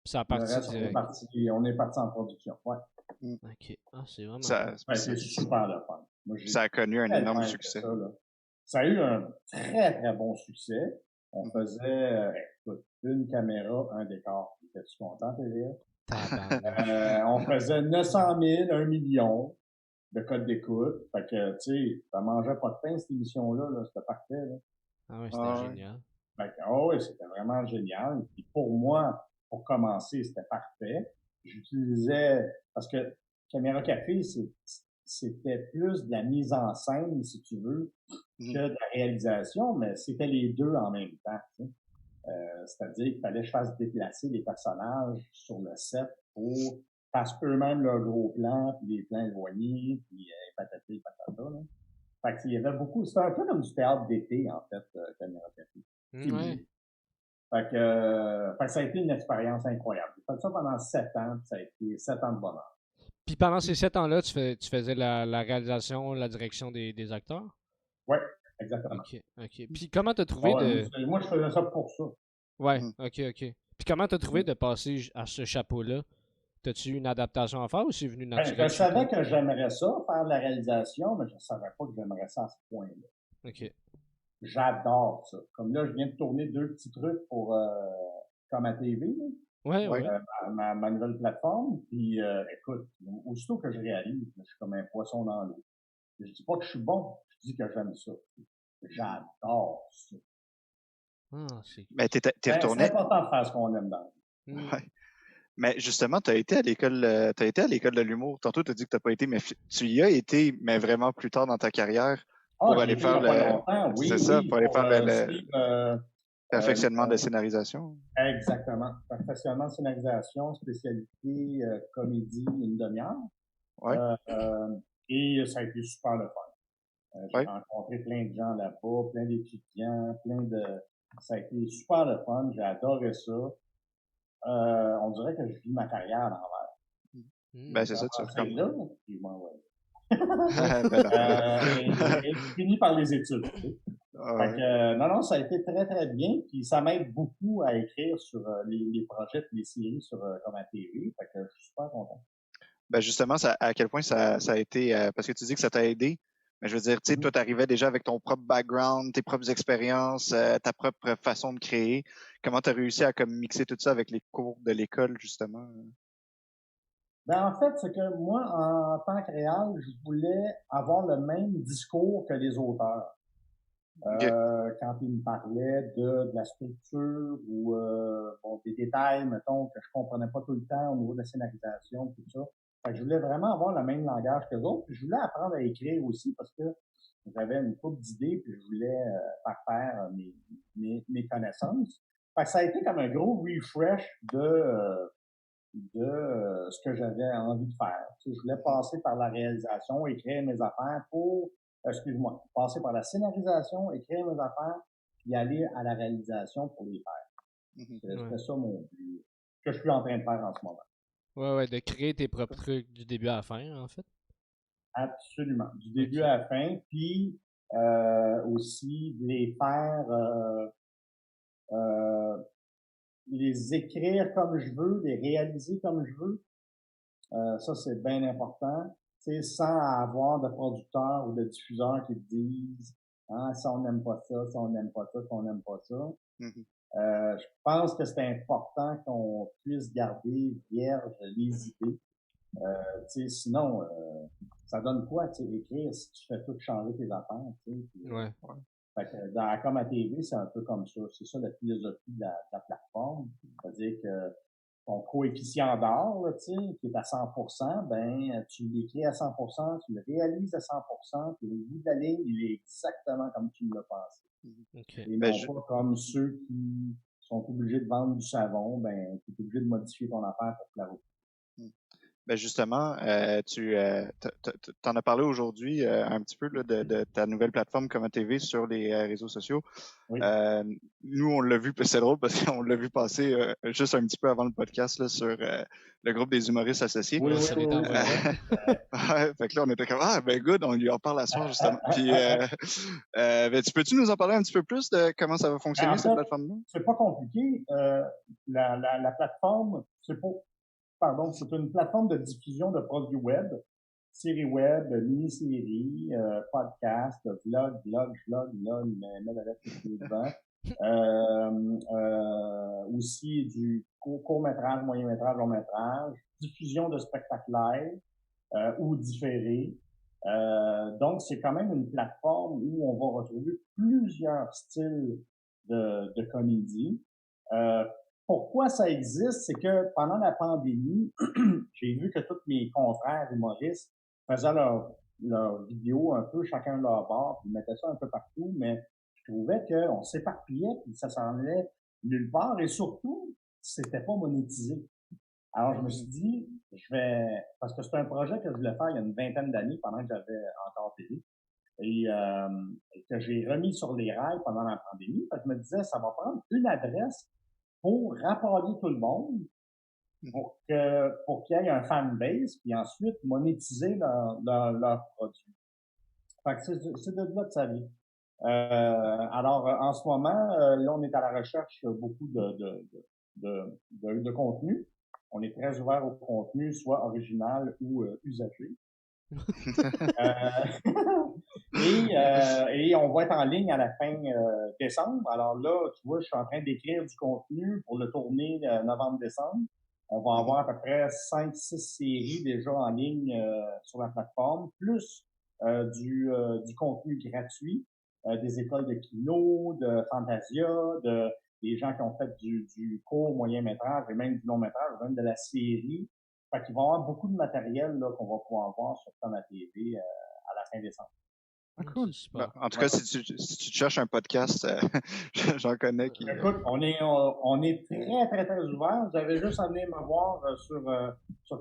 Ça a parti reste, on est parti en production. Ouais. OK. Ah, c'est vraiment... c'est super le fun. Moi, ça a connu un énorme succès. Ça a eu un très, très bon succès. On faisait une caméra, un décor. Étais-tu content, TVA? On faisait 900 000, 1 million de codes d'écoute. Fait que, tu sais, ça mangeait pas de pain, cette émission-là. Là. C'était parfait. Là. Ah ouais, c'était génial. Fait que, oui, c'était vraiment génial. Et pour moi, pour commencer, c'était parfait. J'utilisais... Parce que Caméra Café, c'était plus de la mise en scène, si tu veux, que de la réalisation, mais c'était les deux en même temps. Tu sais. C'est-à-dire qu'il fallait que je fasse déplacer les personnages sur le set pour faire eux-mêmes leur gros plan, puis les plans éloignés, puis patati patata. Là. Fait qu'il y avait beaucoup... C'était un peu comme du théâtre d'été, en fait, Caméra Café. Ouais. Fait que ça a été une expérience incroyable. J'ai fait ça pendant 7 ans, puis ça a été 7 ans de bonheur. Puis pendant ces 7 ans-là, tu faisais la réalisation, la direction des acteurs? Oui, exactement. OK. Puis comment t'as trouvé de... Moi, je faisais ça pour ça. Ouais, OK. Puis comment t'as trouvé de passer à ce chapeau-là? T'as-tu eu une adaptation à faire ou c'est venu naturellement? Je savais que j'aimerais ça, faire de la réalisation, mais je ne savais pas que j'aimerais ça à ce point-là. OK. J'adore ça. Comme là, je viens de tourner 2 petits trucs pour comme à TV. Ouais. Ma nouvelle plateforme. Puis, écoute, aussitôt que je réalise, je suis comme un poisson dans l'eau. Je dis pas que je suis bon, je dis que j'aime ça. J'adore ça. Mais t'es retourné. C'est important de faire ce qu'on aime dans la vie. Ouais. Mais justement, tu as été à l'école de l'humour. Tantôt, tu as dit que tu n'as pas été, mais tu y as été, mais vraiment plus tard dans ta carrière pour aller faire pour aller faire le perfectionnement de scénarisation. Exactement. Perfectionnement de scénarisation, spécialité comédie, une demi-heure. Ouais. Et ça a été super le fun. J'ai rencontré plein de gens là-bas, plein d'étudiants, ça a été super le fun. J'ai adoré ça. On dirait que je vis ma carrière à l'envers. Ben, c'est ça, tu c'est là, puis j'ai fini par les études. Tu sais. Fait que, non, ça a été très, très bien. Puis ça m'aide beaucoup à écrire sur les projets et les séries sur comme à TV. Fait que je suis super content. Ben justement, à quel point ça a été... parce que tu dis que ça t'a aidé. Mais je veux dire, tu sais, toi, tu arrivais déjà avec ton propre background, tes propres expériences, ta propre façon de créer. Comment tu as réussi à comme mixer tout ça avec les cours de l'école, justement? Ben, en fait, c'est que moi, en tant que réal, je voulais avoir le même discours que les auteurs. Quand il me parlait de la structure ou des détails, mettons, que je comprenais pas tout le temps au niveau de la scénarisation, tout ça. Fait que je voulais vraiment avoir le même langage que les autres. Puis je voulais apprendre à écrire aussi parce que j'avais une couple d'idées puis je voulais faire mes connaissances. Fait que ça a été comme un gros refresh de ce que j'avais envie de faire. Tu sais, je voulais passer par la réalisation, écrire mes affaires passer par la scénarisation, écrire mes affaires, puis aller à la réalisation pour les faire. C'était ça mon but, que je suis en train de faire en ce moment. Ouais, de créer tes propres trucs du début à la fin, en fait. Absolument. Du début à la fin, puis aussi de les faire les écrire comme je veux, les réaliser comme je veux. Ça, c'est bien important. Tu sais, sans avoir de producteurs ou de diffuseurs qui te disent ça on n'aime pas ça, ça on n'aime pas ça, ça on n'aime pas ça. Je pense que c'est important qu'on puisse garder vierge les idées. Sinon, ça donne quoi, écrire si tu fais tout changer tes affaires, Fait que dans Comme à TV, c'est un peu comme ça. C'est ça la philosophie de la plateforme. C'est-à-dire que ton coefficient d'or, qui est à 100%, ben, tu l'écris à 100%, tu le réalises à 100%, puis au bout de la ligne, il est exactement comme tu l'as pensé. Et non pas comme ceux qui sont obligés de vendre du savon, ben, tu es obligé de modifier ton affaire pour que la route. Ben justement, tu t'en as parlé aujourd'hui un petit peu là, de ta nouvelle plateforme Comme TV sur les réseaux sociaux. Oui. Nous, on l'a vu, c'est drôle parce qu'on l'a vu passer juste un petit peu avant le podcast là, sur le groupe des humoristes associés. Oui. Ouais, fait que là, on était comme ben good, on lui en parle à soir justement. Puis, ben, peux-tu nous en parler un petit peu plus de comment ça va fonctionner cette plateforme-là? C'est pas compliqué. La plateforme, c'est une plateforme de diffusion de produits web, séries web, mini-séries, podcasts, vlog, mais la lettre qui est devant. Aussi du court-métrage, moyen-métrage, long-métrage, diffusion de spectacles live ou différés. Donc, c'est quand même une plateforme où on va retrouver plusieurs styles de comédie. Pourquoi ça existe? C'est que pendant la pandémie, j'ai vu que tous mes confrères humoristes faisaient leurs vidéos un peu chacun de leur bord, puis ils mettaient ça un peu partout, mais je trouvais qu'on s'éparpillait, puis ça s'en allait nulle part, et surtout, c'était pas monétisé. Alors, je me suis dit, parce que c'est un projet que je voulais faire il y a une vingtaine d'années, pendant que j'avais encore télé, et que j'ai remis sur les rails pendant la pandémie. Fait que je me disais, ça va prendre une adresse pour rapailler tout le monde, pour qu'il y ait un fanbase, puis ensuite monétiser leur produit. Fait que c'est de là que ça vient. Alors, en ce moment, là, on est à la recherche beaucoup de contenu. On est très ouvert au contenu, soit original ou usagé. Et on va être en ligne à la fin décembre. Alors là, tu vois, je suis en train d'écrire du contenu pour le tourner novembre-décembre. On va avoir à peu près 5-6 séries déjà en ligne sur la plateforme, plus du contenu gratuit, des écoles de kino, de Fantasia, des gens qui ont fait du court moyen-métrage et même du long-métrage, même de la série. Fait qu'il va y avoir beaucoup de matériel là, qu'on va pouvoir voir sur Comme à TV à la fin décembre. Cool. En tout cas, si tu cherches un podcast, j'en connais qui... Écoute, on est très, très, très ouvert. Vous avez juste à venir me voir sur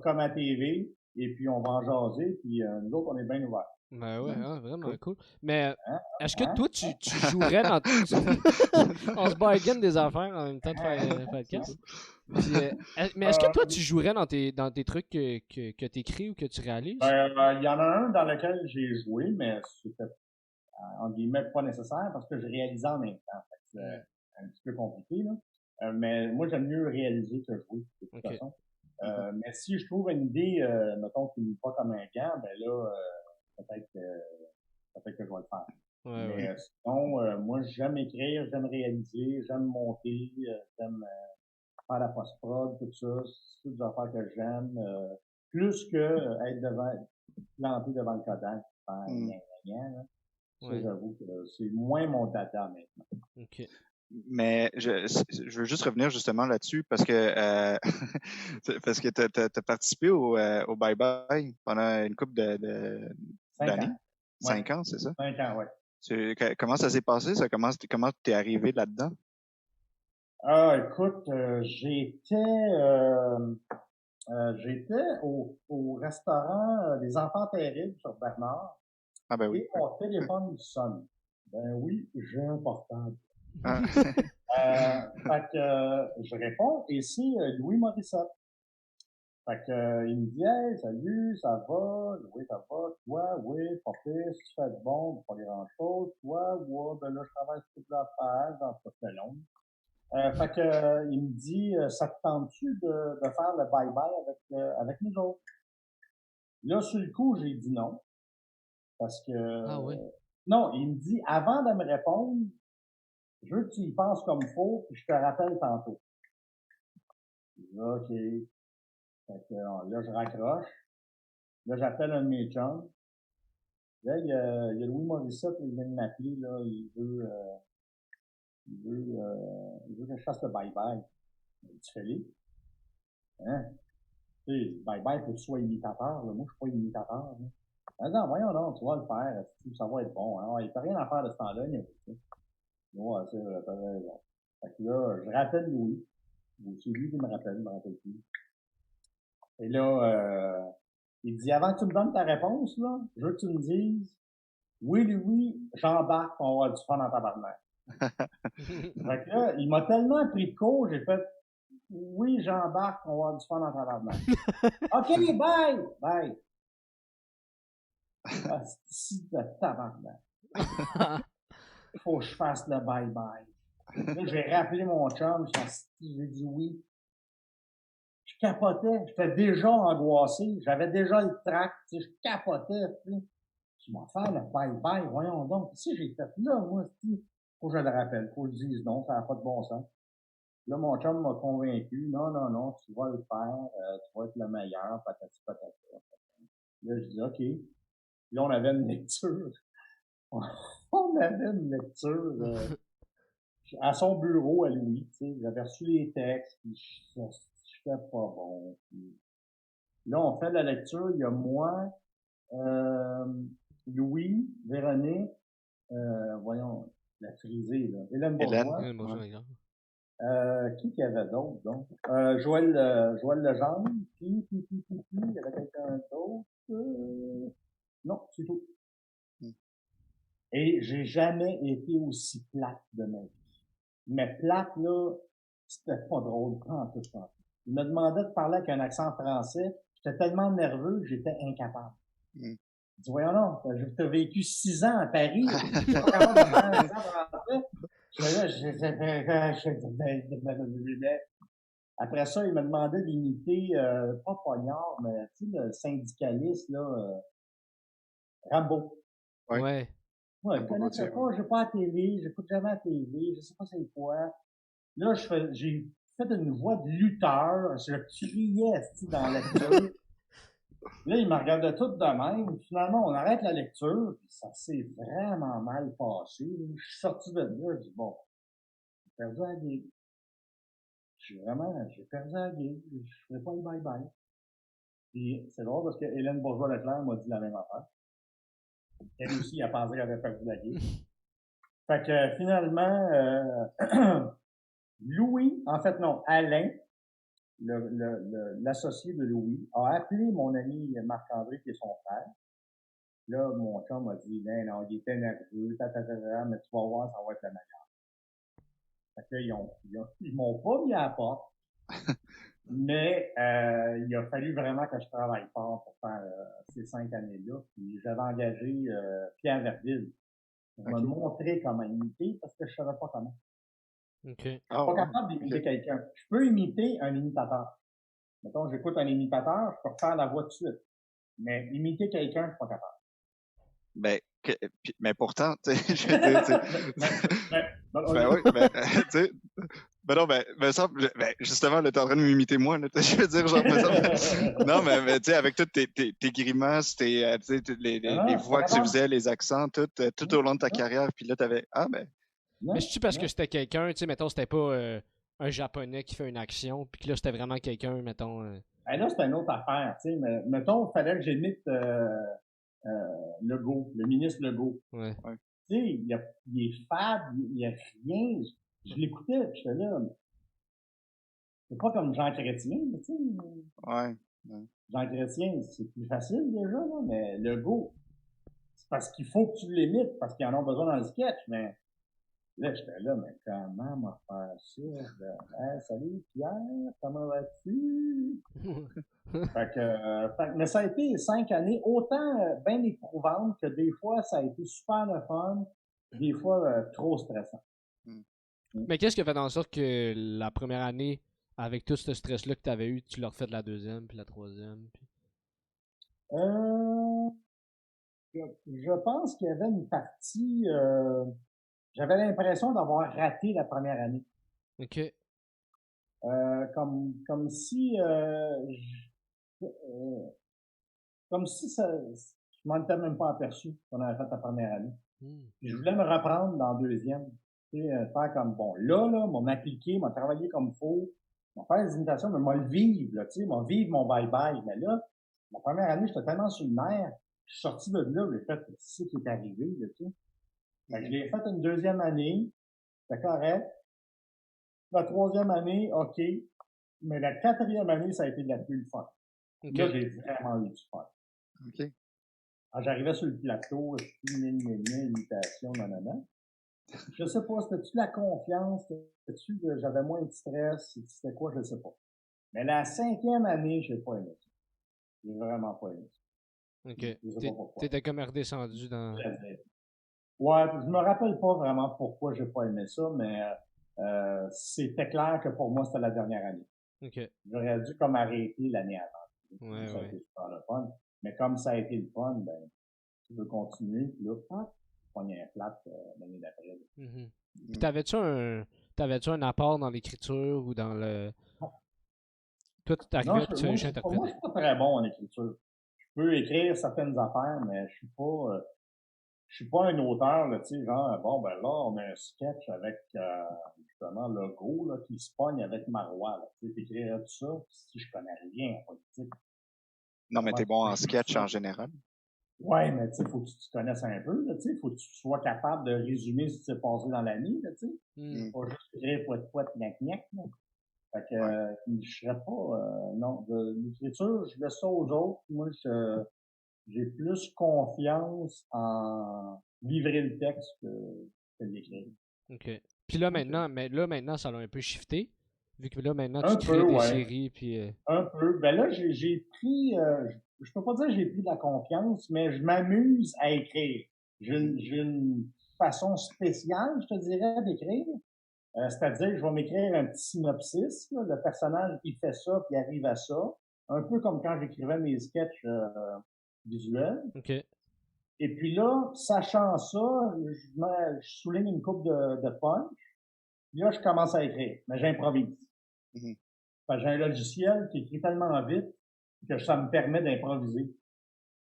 Comme à TV et puis on va en jaser. Puis nous autres, on est bien ouverts. Ben ouais, vraiment cool. Mais est-ce que toi, tu jouerais dans... On se bargaine des affaires en même temps de faire un podcast. Puis, mais est-ce que toi, tu jouerais dans tes trucs que tu écris ou que tu réalises? Il y en a un dans lequel j'ai joué, mais c'était en guillemets pas nécessaire parce que je réalisais en même temps. C'est un petit peu compliqué, là. Mais moi, j'aime mieux réaliser que jouer, de toute façon. Mais si je trouve une idée, mettons, qui n'est pas comme un gant, ben là, peut-être que je vais le faire. Mais sinon, moi, j'aime écrire, j'aime réaliser, j'aime monter, j'aime faire la post-prod, tout ça. C'est toutes des affaires que j'aime. Plus que être planté devant le Kodak, faire là. Ça, Ouais. j'avoue que c'est moins mon dada maintenant. Ok. Mais je veux juste revenir justement là-dessus parce que parce que t'as participé au Bye Bye pendant une couple 5 d'années. ans. Ouais. 5 ans, c'est ça? 5 ans, ouais. Comment ça s'est passé? Comment t'es arrivé là-dedans? Ah, écoute, j'étais au restaurant Les Enfants Terribles sur Bernard Ah ben oui. et mon téléphone sonne. Ben oui, j'ai un portable. Ah, Fait que je réponds et c'est Louis Morissette. Fait que il me dit hey, salut, ça va? Oui, ça va. Toi, oui, pas pire, si tu fais de bon, pas grand chose. Toi, ouais, ben là, je travaille sur toute l'affaire, dans ce fait long. Fait que il me dit ça te tente-tu de faire le bye-bye avec nous autres? Là, sur le coup, j'ai dit non. Parce que Ah oui. non, il me dit avant de me répondre, je veux que tu y penses comme faut, puis je te rappelle tantôt. Je dis, OK. Fait que, là, je raccroche. Là, j'appelle un de mes chums. Là, il y a Louis Morissette, il vient de m'appeler, là, il veut que je fasse le bye-bye. Tu fais-les? Hein? Tu sais, bye-bye pour que tu sois imitateur, là. Moi, je suis pas imitateur, là. Ah non, voyons donc, tu vas le faire, ça va être bon, hein. Il n'y a rien à faire de ce temps-là, mais, ouais, c'est vrai, t'as raison. Fait que là, je rappelle Louis. Ou c'est lui qui me rappelle, je me rappelle plus. Et là, il dit, avant que tu me donnes ta réponse, là, je veux que tu me dises, oui, Louis, j'embarque, on va avoir du fun en tabarnak. Fait que là, il m'a tellement pris de court, j'ai fait, oui, j'embarque, on va avoir du fun en tabarnak. OK, bye! Bye! Ah, c'est de tabarnak. Faut que je fasse le bye-bye. Là, j'ai rappelé mon chum, j'ai dit oui. Je capotais, j'étais déjà angoissé, j'avais déjà le trac, tu sais, je capotais, tu sais. Je m'en fais le bye-bye, voyons donc. Si j'ai fait là, moi, faut que je le rappelle, faut que je dise non, ça n'a pas de bon sens. Là, mon chum m'a convaincu, non, tu vas le faire, tu vas être le meilleur, patati patata. Là, je dis OK. Là, on avait une lecture. On avait une lecture à son bureau à Louis, tu sais. J'avais reçu les textes, puis j'étais pas bon. Puis là, on fait la lecture, il y a moi, Louis, Véronique, voyons, la frisée, là. Hélène Bourgeois. Ouais, bonjour, les gars. Qui y avait d'autre, donc? Joël Legendre, puis, il y avait quelqu'un d'autre. Non, c'est tout. Et j'ai jamais été aussi plate de ma vie. Mais plate, là, c'était pas drôle, en tout cas. Il me demandait de parler avec un accent français. J'étais tellement nerveux que j'étais incapable. Je dis, voyons non, t'as vécu 6 ans à Paris, tu pas capable de faire un accent français. Après ça, il me demandait d'imiter, pas Pognard, mais tu sais, le syndicaliste, là, Rambo. Ouais. Ouais, je connaissais pas, j'ai pas la télé, j'écoute jamais la télé, je sais pas c'est quoi. Là, j'ai fait une voix de lutteur, je criais, dans la lecture. Là, il me regardait tout de même. Finalement, on arrête la lecture, puis ça s'est vraiment mal passé. Je suis sorti de là, je dis, bon, j'ai perdu la game. J'ai perdu la game, je ferai pas le bye-bye. Puis c'est drôle parce que Hélène Bourgeois-Leclerc m'a dit la même affaire. Elle aussi, elle pensait qu'elle avait perdu la game. Fait que finalement, Louis, en fait non, Alain, l'associé de Louis, a appelé mon ami Marc-André, qui est son frère. Là, mon chum m'a dit, non, il était nerveux, mais tu vas voir, ça va être la meilleure. Fait que là, ils m'ont pas mis à la porte, mais il a fallu vraiment que je travaille fort pour faire ces 5 années-là. Puis j'avais engagé Pierre Verville pour me montrer comment imiter parce que je savais pas comment. OK. Je suis pas capable d'imiter quelqu'un. Je peux imiter un imitateur. Mettons, j'écoute un imitateur, je peux refaire la voix tout de suite. Mais imiter quelqu'un, je suis pas capable. Mais pourtant, tu sais, je veux dire, oui, tu sais, Ben non, justement, là, t'es en train de m'imiter moi, là. Je veux dire, genre, non, mais tu sais, avec toutes tes grimaces, tu sais, les voix que tu faisais, les accents, tout au long de ta carrière, puis là, t'avais, Mais je-tu parce que c'était quelqu'un, tu sais, mettons, c'était pas un Japonais qui fait une action, puis que là, c'était vraiment quelqu'un, mettons. Ben là, c'est une autre affaire, tu sais. Mettons, il fallait que j'imite Legault, le ministre Legault. Ouais. Tu sais, il est fade, il y a rien. Je l'écoutais, puis j'étais là. C'est pas comme Jean Chrétien, tu sais. Ouais. Jean Chrétien, c'est plus facile déjà, là, mais Legault, c'est parce qu'il faut que tu l'imites, parce qu'ils en ont besoin dans le sketch, mais là, j'étais là, mais comment m'en faire ça? Hey, salut Pierre, comment vas-tu? Mais ça a été 5 années, autant bien éprouvantes que des fois, ça a été super le fun, des fois trop stressant. Mais qu'est-ce qui a fait en sorte que la première année, avec tout ce stress-là que tu avais eu, tu l'as refait de la deuxième, puis la troisième? Puis... Je pense qu'il y avait une partie... j'avais l'impression d'avoir raté la première année. OK. Comme si je m'en étais même pas aperçu qu'on avait fait la première année. Puis je voulais me reprendre dans la deuxième. Tu sais, faire comme, bon, là, m'en appliquer, m'en travailler comme faut, m'en faire des imitations, mais m'en le vivre, là, tu sais, m'en vivre mon bye-bye. Mais là, la première année, j'étais tellement sur le nerf, je suis sorti de là, j'ai fait, c'est ce qui est arrivé, là, tu sais. Fait que je l'ai fait une deuxième année, c'était correct. La troisième année, OK. Mais la quatrième année, ça a été de la plus fun. Okay. Là, j'ai vraiment eu du fun. OK. Alors, j'arrivais sur le plateau, je suis imitation, nanana. Je sais pas, c'était-tu la confiance, c'était-tu que j'avais moins de stress, c'était quoi, je sais pas. Mais la cinquième année, j'ai pas aimé ça. J'ai vraiment pas aimé ça. OK. T'étais comme redescendu dans... Ouais, je me rappelle pas vraiment pourquoi j'ai pas aimé ça, mais c'était clair que pour moi, c'était la dernière année. OK. J'aurais dû comme arrêter l'année avant. Ouais, ça a été super le fun. Mais comme ça a été le fun, ben, tu veux continuer, puis là, tu pognes un flat l'année d'après. Puis t'avais-tu un apport dans l'écriture ou dans le... Toi, tu t'arrivais et tu interprétais. Moi, je suis pas très bon en écriture. Je peux écrire certaines affaires, mais je suis pas un auteur, là, tu sais, genre, bon, ben là, on a un sketch avec, justement, Legault, là, qui se pogne avec Marois, là. Tu sais, t'écrirais tout ça, si je connais rien en politique. Non, mais t'es bon en sketch en général. Ouais, mais tu sais, faut que tu te connaisses un peu, là, tu sais, faut que tu sois capable de résumer ce qui s'est passé dans l'année, là, tu sais. Pas juste écrire poète, gnac, là. Fait que, je serais pas, non, de l'écriture, je laisse ça aux autres. Moi, j'ai plus confiance en livrer le texte que l'écrire. OK. Puis là, maintenant, ça l'a un peu shifté. Vu que là, maintenant, tu crées des séries, puis... Un peu. Ben là, j'ai pris... je peux pas dire que j'ai pris de la confiance, mais je m'amuse à écrire. J'ai une façon spéciale, je te dirais, d'écrire. C'est-à-dire, je vais m'écrire un petit synopsis. Là, le personnage, il fait ça, puis il arrive à ça. Un peu comme quand j'écrivais mes sketchs visuels. OK. Et puis là, sachant ça, je souligne une coupe de punch. Puis là, je commence à écrire, mais j'improvise. Fait que j'ai un logiciel qui écrit tellement vite que ça me permet d'improviser.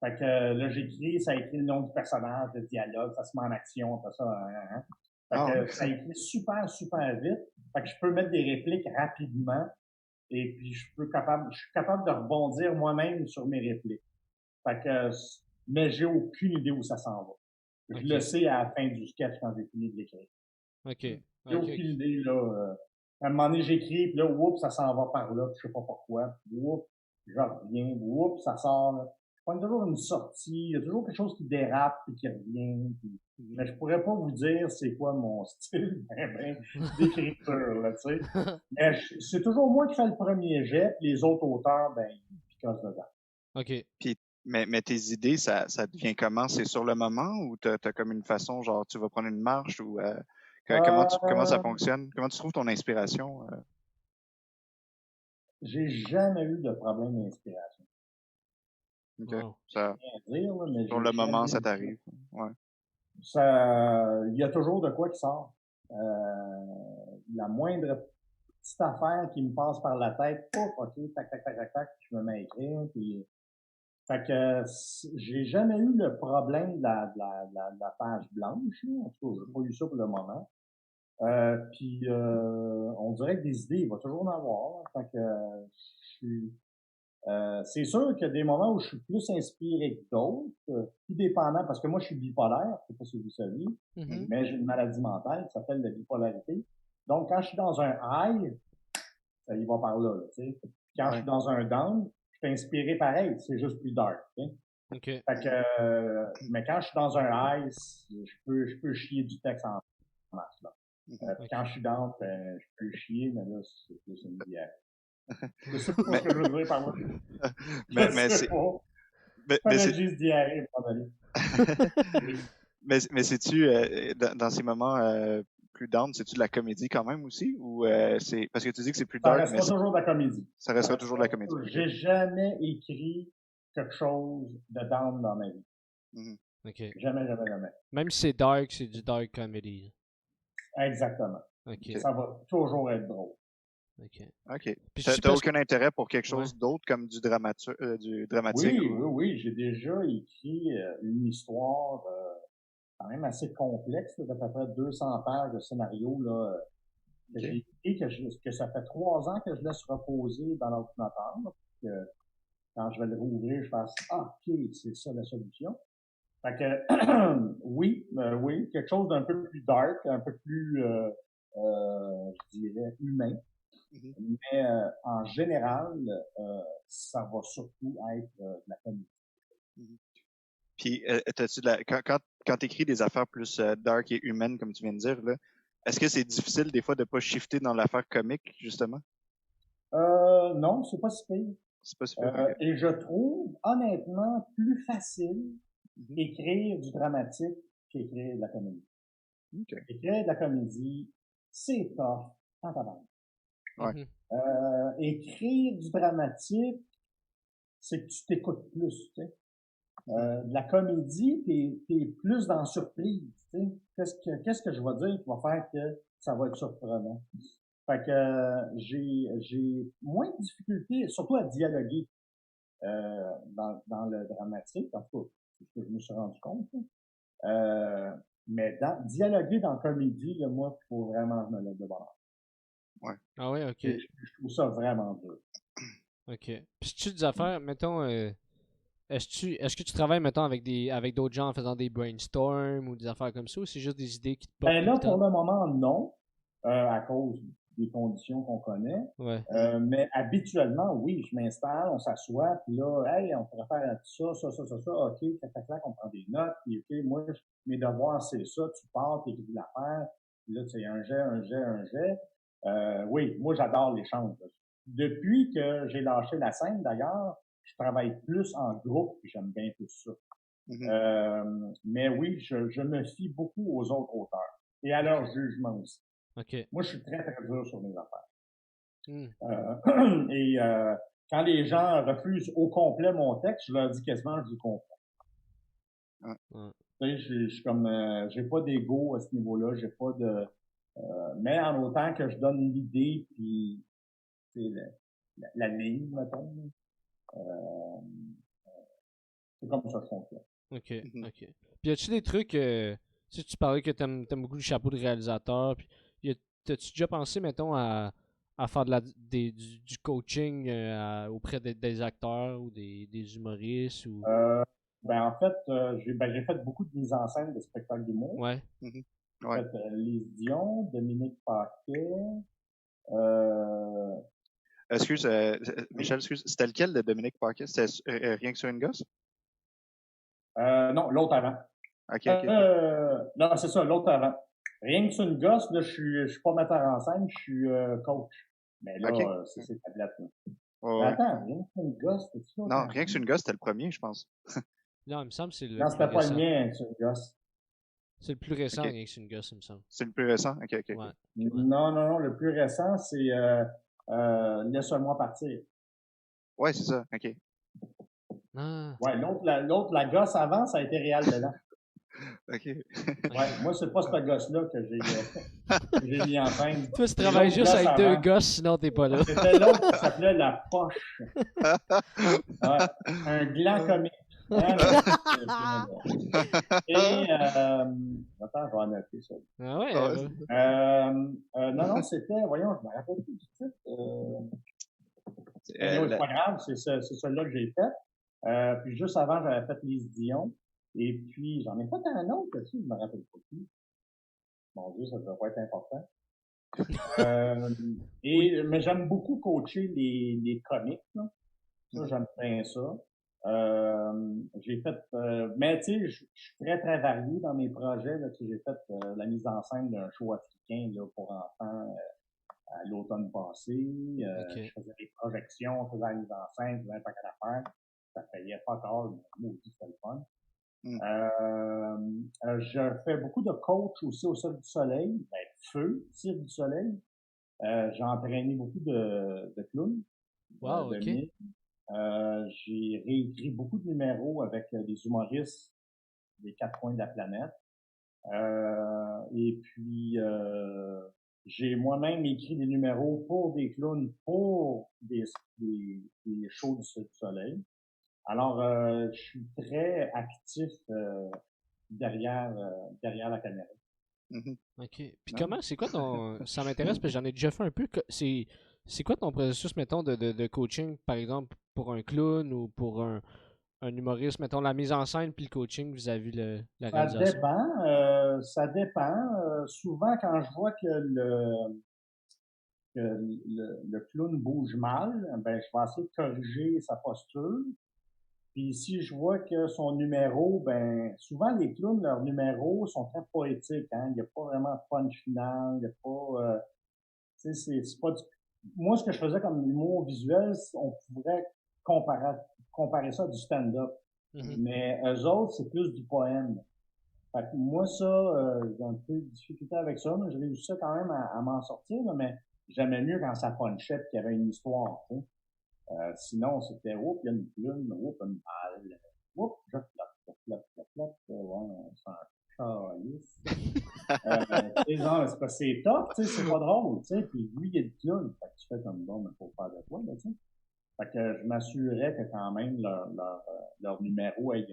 Fait que là, j'écris, ça écrit le nom du personnage, le dialogue, ça se met en action, tout ça. Fait que ça écrit super, super vite. Fait que je peux mettre des répliques rapidement. Et puis, je suis capable de rebondir moi-même sur mes répliques. Fait que, mais j'ai aucune idée où ça s'en va. Je le sais à la fin du sketch quand j'ai fini de l'écrire. OK. J'ai aucune idée, là. À un moment donné, j'écris, puis là, oups, ça s'en va par là, je sais pas pourquoi. Oups, je reviens, oups, ça sort. Je prends toujours une sortie, il y a toujours quelque chose qui dérape puis qui revient. Mais je pourrais pas vous dire c'est quoi mon style d'écriture, là, tu sais. Mais c'est toujours moi qui fais le premier jet, puis les autres auteurs, ben, ils picossent dedans. OK. Puis, mais tes idées, ça devient comment? C'est sur le moment ou t'as comme une façon, genre, tu vas prendre une marche ou comment ça fonctionne? Comment tu trouves ton inspiration? J'ai jamais eu de problème d'inspiration. OK. Wow. Ça, dire, là, mais sur le moment, ça t'arrive. Ouais. Il y a toujours de quoi qui sort. La moindre petite affaire qui me passe par la tête. Oh, OK, tac, tac, tac, tac, tac, je me mets à écrire. Puis... Fait que j'ai jamais eu le problème de la page blanche. Là. En tout cas, j'ai pas eu ça pour le moment. Puis on dirait que des idées, il va toujours en avoir. Fait que je suis... c'est sûr qu'il y a des moments où je suis plus inspiré que d'autres, tout dépendant, parce que moi, je suis bipolaire, je sais pas si vous saviez, mais j'ai une maladie mentale qui s'appelle la bipolarité. Donc, quand je suis dans un high, ça y va par là, tu sais. Quand je suis dans un down, je suis inspiré pareil, c'est juste plus dark, tu sais. OK. Fait que, mais quand je suis dans un high, je peux chier du texte en masse, là. Quand je suis down, ben, je peux chier, mais là, c'est plus une bière. Je sais pas ce que je veux dire par là. mais c'est. Mais c'est juste diarrhée, mais c'est-tu, dans ces moments plus down, c'est-tu de la comédie quand même aussi? Ou c'est. Parce que tu dis que c'est plus dark. Ça restera toujours de la comédie. Ça restera toujours de la comédie. J'ai jamais écrit quelque chose de down dans ma vie. OK. Jamais, jamais, jamais. Même si c'est dark, c'est du dark comedy. Exactement. OK. Ça va toujours être drôle. OK. T'as aucun intérêt pour quelque chose d'autre comme du dramatique? Oui. J'ai déjà écrit une histoire quand même assez complexe, d'à peu près 200 pages de scénario, là, que j'ai écrit, que ça fait 3 ans que je laisse reposer dans l'ordinateur, que quand je vais le rouvrir, je fasse « Ah, OK, c'est ça la solution ». Fait que, oui, quelque chose d'un peu plus dark, un peu plus, je dirais, humain. Mais en général, ça va surtout être de la comédie. Puis, quand tu écris des affaires plus dark et humaines, comme tu viens de dire, là, est-ce que c'est difficile des fois de ne pas shifter dans l'affaire comique, justement? Non, c'est pas si pire. C'est pas si pire. Okay. Et je trouve, honnêtement, plus facile écrire du dramatique qu'écrire de la comédie. Okay. Écrire de la comédie, c'est tough en tabarnak. Ouais. Écrire du dramatique, c'est que tu t'écoutes plus, tu sais. De la comédie, t'es plus dans la surprise, tu sais. Qu'est-ce que je vais dire qui va faire que ça va être surprenant? Fait que j'ai moins de difficultés, surtout à dialoguer dans le dramatique, en tout cas, c'est ce que je me suis rendu compte. Mais dialoguer dans la comédie, là, moi, il faut vraiment que je me lève de bonheur. Ouais. Ah ouais, OK. Je trouve ça vraiment dur. OK. Puis si tu des affaires, mettons, est-ce que tu travailles, mettons, avec d'autres gens en faisant des brainstorms ou des affaires comme ça, ou c'est juste des idées qui te popent? Ben là, pour le moment, non, à cause des conditions qu'on connaît. Ouais. Mais habituellement, oui, je m'installe, on s'assoit, puis là, hey, on pourrait faire ça, OK, clac, on prend des notes, puis OK, moi, mes devoirs, c'est ça, tu pars, t'écris l'affaire, puis là, tu sais, un jet. Oui, moi, j'adore l'échange. Depuis que j'ai lâché la scène, d'ailleurs, je travaille plus en groupe, puis j'aime bien plus ça. Mais oui, je me fie beaucoup aux autres auteurs et à leur jugement aussi. Okay. Moi, je suis très, très dur sur mes affaires. Et quand les gens refusent au complet mon texte, je leur dis quasiment, je vous comprends. Tu sais, je suis comme, j'ai pas d'ego à ce niveau-là, j'ai pas de... mais en autant que je donne l'idée, puis la ligne, mettons. C'est comme ça que je fonctionne. OK. Puis, y a-tu des trucs, tu parlais que t'aimes beaucoup le chapeau de réalisateur, puis t'as-tu déjà pensé, mettons, à faire du coaching auprès des acteurs ou des humoristes? Ou... Ben, en fait, j'ai fait beaucoup de mise en scène de spectacles d'humour. Ouais. J'ai fait Lise Dion, Dominique Paquet, Excuse, Michel, c'était lequel de Dominique Paquet? C'était Rien que sur une gosse? Non, l'autre avant. OK. Non, c'est ça, l'autre avant. Rien que sur une gosse, là, je suis pas metteur en scène, je suis coach. Mais là, c'est tablette, là. Mais attends, rien que sur une gosse, c'est-tu ça? Non, Rien que sur une gosse, c'était le premier, je pense. Non, il me semble que c'est le non, c'était pas le mien, sur une gosse. C'est le plus récent, Rien que sur une gosse, il me semble. C'est le plus récent? OK. Ouais. Non, le plus récent, c'est Laisse-moi partir. Ouais, c'est ça, OK. Ah. Ouais, l'autre, la gosse avant, ça a été Réal Bélan. OK. Ouais, moi, c'est pas ce gosse-là que j'ai mis en scène. Toi, tu C'est travailles l'autre juste gosse avec deux avant. gosses, sinon t'es pas là. C'était l'autre qui s'appelait La Poche. Ouais, un gland comique. Hein, et, attends, je vais en noter ça. Ah ouais, Ah ouais, ouais. Non, c'était, voyons, je me rappelle plus du titre. C'est pas grave, c'est celui-là que j'ai fait. Puis juste avant, j'avais fait Lise Dion. Et puis, j'en ai fait un autre aussi, je me rappelle pas plus. Mon Dieu, ça doit pas être important. Mais j'aime beaucoup coacher les comiques, là. Ça, j'aime bien ça. J'ai fait, mais tu sais, je suis très, très varié dans mes projets, là. Tu sais, j'ai fait la mise en scène d'un show africain, là, pour enfants à l'automne passé. Ok. Je faisais des projections, je faisais la mise en scène, je faisais un paquet d'affaires. Ça payait pas tard, mais aussi, c'était le fun. Je fais beaucoup de coach aussi au Cirque du Soleil, feu, Cirque du Soleil. J'ai entraîné beaucoup de clowns, Wow, de ok. mimes. J'ai réécrit beaucoup de numéros avec des humoristes des quatre coins de la planète. Et puis, j'ai moi-même écrit des numéros pour des clowns, pour des shows du Cirque du Soleil. Alors, je suis très actif derrière la caméra. Ok. Puis comment, c'est quoi ton. Ça m'intéresse, parce que j'en ai déjà fait un peu. C'est quoi ton processus, mettons, de coaching, par exemple, pour un clown ou pour un humoriste, mettons, la mise en scène puis le coaching vis-à-vis la Ça réalisation? dépend. Ça dépend. Souvent, quand je vois que le clown bouge mal, ben, je vais essayer de corriger sa posture. Puis si je vois que son numéro, ben souvent les clowns, leurs numéros sont très poétiques, hein. Il n'y a pas vraiment de punch final, il n'y a pas, tu sais, c'est pas du... Moi, ce que je faisais comme humour visuel, on pourrait comparer ça à du stand-up. Mais eux autres, c'est plus du poème. Fait que moi, ça, j'ai un peu de difficulté avec ça, mais je réussis quand même à m'en sortir, là, mais j'aimais mieux quand ça punchait et qu'il y avait une histoire, tu sais. Sinon, c'était, oups, il y a une plume, oups, une balle, oups, je flotte, ouais, on s'en calisse. C'est parce que c'est top, tu sais, c'est pas drôle, tu sais, puis lui, il est le clown, fait que tu fais comme bon, mais faut faire de quoi, là, tu sais. Fait que je m'assurais que quand même leur numéro ait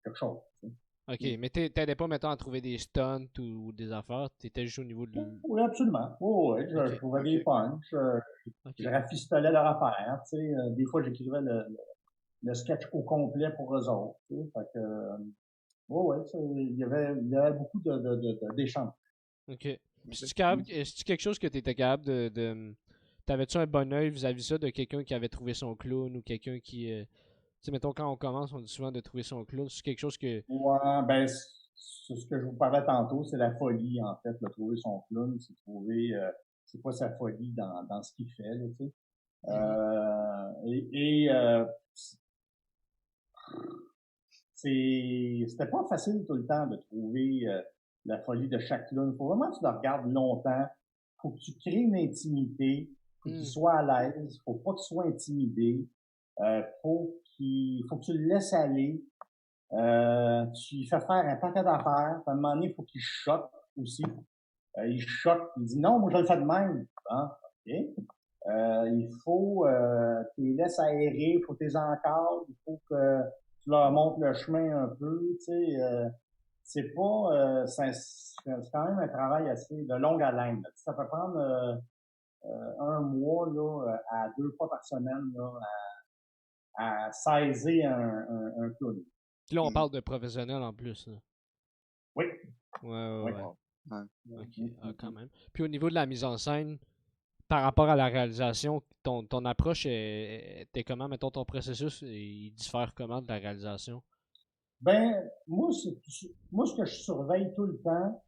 quelque chose, tu sais. Ok, mais t'aidais pas, mettons, à trouver des stunts ou des affaires, t'étais juste au niveau de. Oui, absolument. Oh, oui, je Ok, trouvais des punchs, je ok. rafistolais leur affaire, tu sais. Des fois, j'écrivais le sketch au complet pour eux autres, tu sais. Fait que, ouais, il y avait beaucoup d'échanges. Ok. Puis c'est-tu quelque chose que t'étais capable de. T'avais-tu un bon œil vis-à-vis ça de quelqu'un qui avait trouvé son clown ou quelqu'un qui. Tu sais, mettons, quand on commence, on dit souvent de trouver son clown. C'est quelque chose que. Ouais, ben, c'est ce que je vous parlais tantôt, c'est la folie, en fait, de trouver son clown, c'est trouver, c'est quoi sa folie dans ce qu'il fait, là, tu sais. C'était pas facile tout le temps de trouver la folie de chaque clown. Faut vraiment que tu le regardes longtemps. Faut que tu crées une intimité. Faut qu'il soit à l'aise. Faut pas qu'il soit intimidé. Faut que tu le laisses aller. Tu lui fais faire un paquet d'affaires. À un moment donné, il faut qu'il choque aussi. Il choque. Il dit non, moi je le fais de même. Ah, ok. Il faut tu les laisses aérer, il faut que tu les encadres, il faut que tu leur montres le chemin un peu, tu sais. C'est pas c'est quand même un travail assez de longue haleine. Là. Ça peut prendre un mois là, à 2 fois par semaine là, à saisir un clown. Puis là, on parle de professionnels en plus. Là. Oui. Ouais. Wow. Ouais. Ok, quand même. Puis au niveau de la mise en scène, par rapport à la réalisation, ton approche était comment? Mettons, ton processus, il diffère comment de la réalisation? Ben, moi, ce que je surveille tout le temps,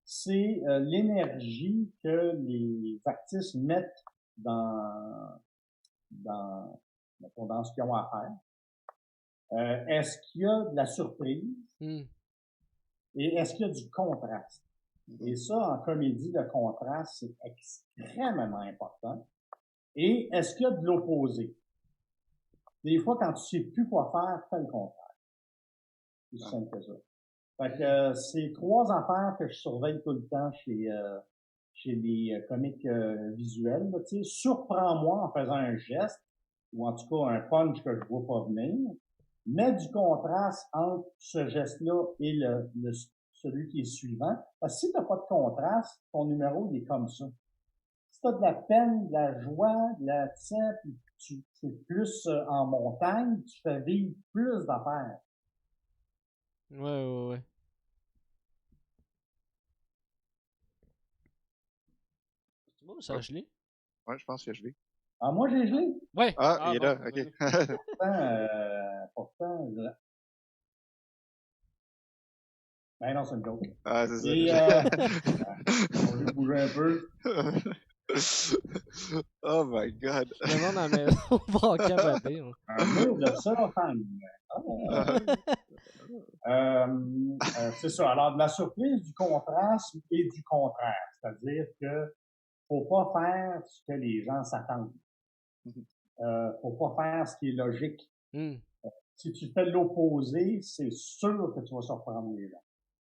c'est l'énergie que les artistes mettent dans, dans ce qu'ils ont à faire. Est-ce qu'il y a de la surprise et est-ce qu'il y a du contraste? Et ça, en comédie, le contraste, c'est extrêmement important. Et est-ce qu'il y a de l'opposé? Des fois, quand tu sais plus quoi faire, fais le contraire. C'est simple que ça. Fait que c'est 3 affaires que je surveille tout le temps chez les comiques visuels. Tu sais, surprends-moi en faisant un geste, ou en tout cas un punch que je vois pas venir. Mets du contraste entre ce geste-là et celui qui est suivant. Parce que si t'as pas de contraste, ton numéro, il est comme ça. Si t'as de la peine, de la joie, de la puis tu es plus en montagne, tu fais vivre plus d'affaires. Ouais. C'est bon, ça a gelé? Ouais, je pense que je l'ai. Ah, moi, j'ai gelé. Ouais. Il est bon, là, vas-y. ok. Pourtant, ben non, c'est une joke. C'est Et, ça. on va bouger un peu. Oh my god. Le monde à la maison va en capoter. Hein. Un mur de cellophane. C'est ça. Alors, de la surprise, du contraste et du contraire. C'est-à-dire que faut pas faire ce que les gens s'attendent. Faut pas faire ce qui est logique. Si tu fais l'opposé, c'est sûr que tu vas surprendre les gens.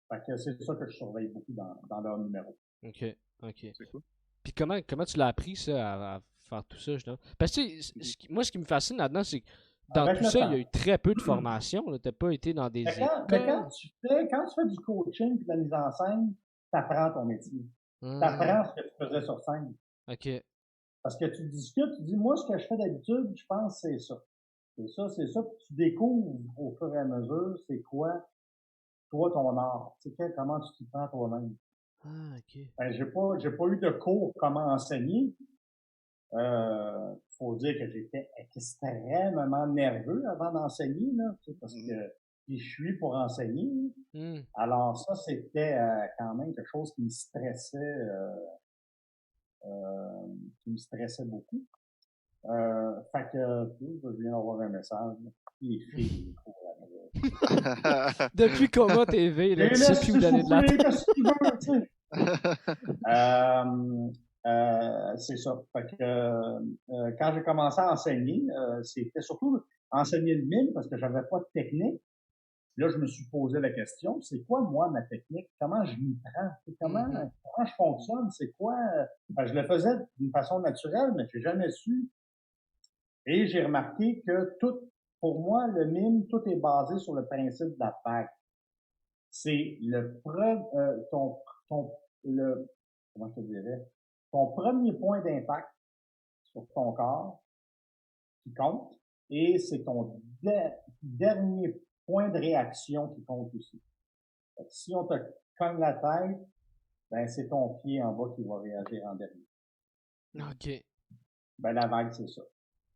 Fait que c'est ça que je surveille beaucoup dans leur numéro. Ok. C'est cool. Puis comment tu l'as appris, ça, à faire tout ça, justement? Parce que, tu sais, moi, ce qui me fascine là-dedans, c'est que dans Avec tout le ça, temps. il y a eu très peu de formation. T'as pas été dans des Mais écoles. quand tu fais du coaching et de la mise en scène, t'apprends ton métier. T'apprends ce que tu faisais sur scène. Ok. Parce que tu discutes, tu dis, moi, ce que je fais d'habitude, je pense c'est ça. C'est ça, puis tu découvres au fur et à mesure, c'est quoi, toi, ton art. Tu sais, comment tu t'y prends toi-même. Ah, ok. Ben, j'ai pas eu de cours comment enseigner. Faut dire que j'étais extrêmement nerveux avant d'enseigner, là, tu sais, parce que puis je suis pour enseigner. Alors ça, c'était quand même quelque chose qui me stressait beaucoup. Fait que je viens d'avoir un message. Il est fait. Depuis Coma TV, là, tu sais plus où donner de la tête. Qu'est-ce qu'il veut, tu sais. C'est ça. Fait que quand j'ai commencé à enseigner, c'était surtout enseigner le mime parce que j'avais pas de technique. Là, je me suis posé la question, c'est quoi, moi, ma technique? Comment je m'y prends? Comment je fonctionne? C'est quoi? Je le faisais d'une façon naturelle, mais j'ai jamais su. Et j'ai remarqué que pour moi, le mime, tout est basé sur le principe de la vague. C'est comment je te dirais? Ton premier point d'impact sur ton corps qui compte et c'est ton dernier point de réaction qui compte aussi. Si on te cogne la tête, ben c'est ton pied en bas qui va réagir en dernier. Ok. Ben la vague, c'est ça.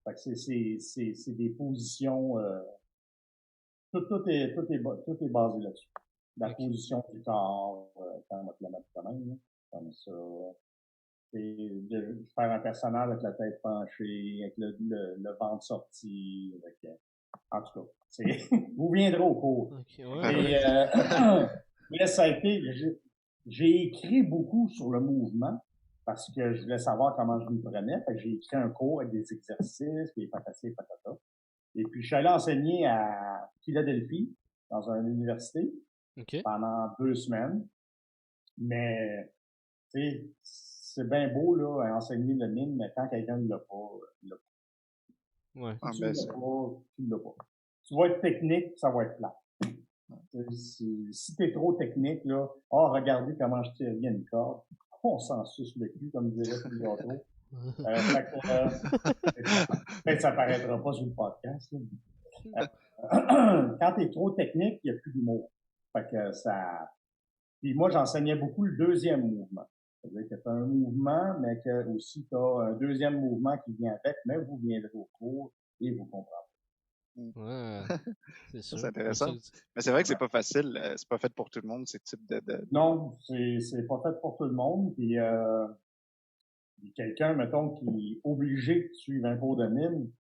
Fait que c'est des positions. Tout est basé là-dessus. La position du corps, quand on va te la mettre quand même, comme ça. Et de faire un personnage avec la tête penchée, avec le ventre sorti, en tout cas, vous viendrez au cours. Okay, ouais. Mais ça a été, j'ai écrit beaucoup sur le mouvement parce que je voulais savoir comment je m'y prenais. Fait que j'ai écrit un cours avec des exercices, des patatas, patata. Et puis, je suis allé enseigner à Philadelphie, dans une université, pendant 2 semaines. Mais, tu sais, c'est bien beau, là, à enseigner le mime, mais quand quelqu'un ne l'a pas, il l'a pas. Ouais. Si tu ne l'as pas. Tu vas être technique, ça va être plat. Si t'es trop technique, là, regardez comment je tire bien une corde. On s'en suce le cul, comme dirait le gâteau. Peut-être ça paraîtra pas sur le podcast. Quand t'es trop technique, il n'y a plus d'humour. Fait que ça. Puis moi, j'enseignais beaucoup le deuxième mouvement. C'est-à-dire que t'as un mouvement, mais que aussi t'as un deuxième mouvement qui vient avec, mais vous viendrez au cours et vous comprendrez. Ouais, c'est sûr. C'est intéressant. Mais c'est vrai que c'est pas facile. C'est pas fait pour tout le monde, ces types de... Non, c'est pas fait pour tout le monde. Puis quelqu'un, mettons, qui est obligé de suivre un cours de mime,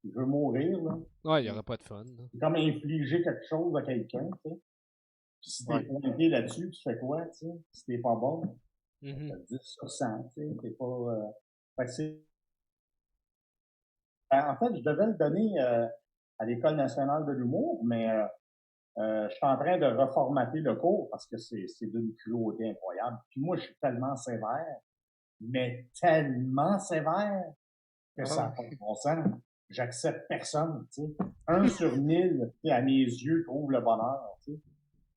il veut mourir, là. Ouais, il n'y aura pas de fun. Là. C'est comme infliger quelque chose à quelqu'un, tu sais. Puis si t'es pointé là-dessus, tu fais quoi, tu sais? Si t'es pas bon, t'as 10 sur 100, tu sais. T'es pas... Fait que c'est... En fait, je devais le donner à l'École nationale de l'humour, mais je suis en train de reformater le cours parce que c'est d'une cruauté incroyable. Puis moi, je suis tellement sévère, mais tellement sévère que ça n'a pas de bon sens. J'accepte personne, tu sais. 1 sur 1000, qui à mes yeux, trouve le bonheur, tu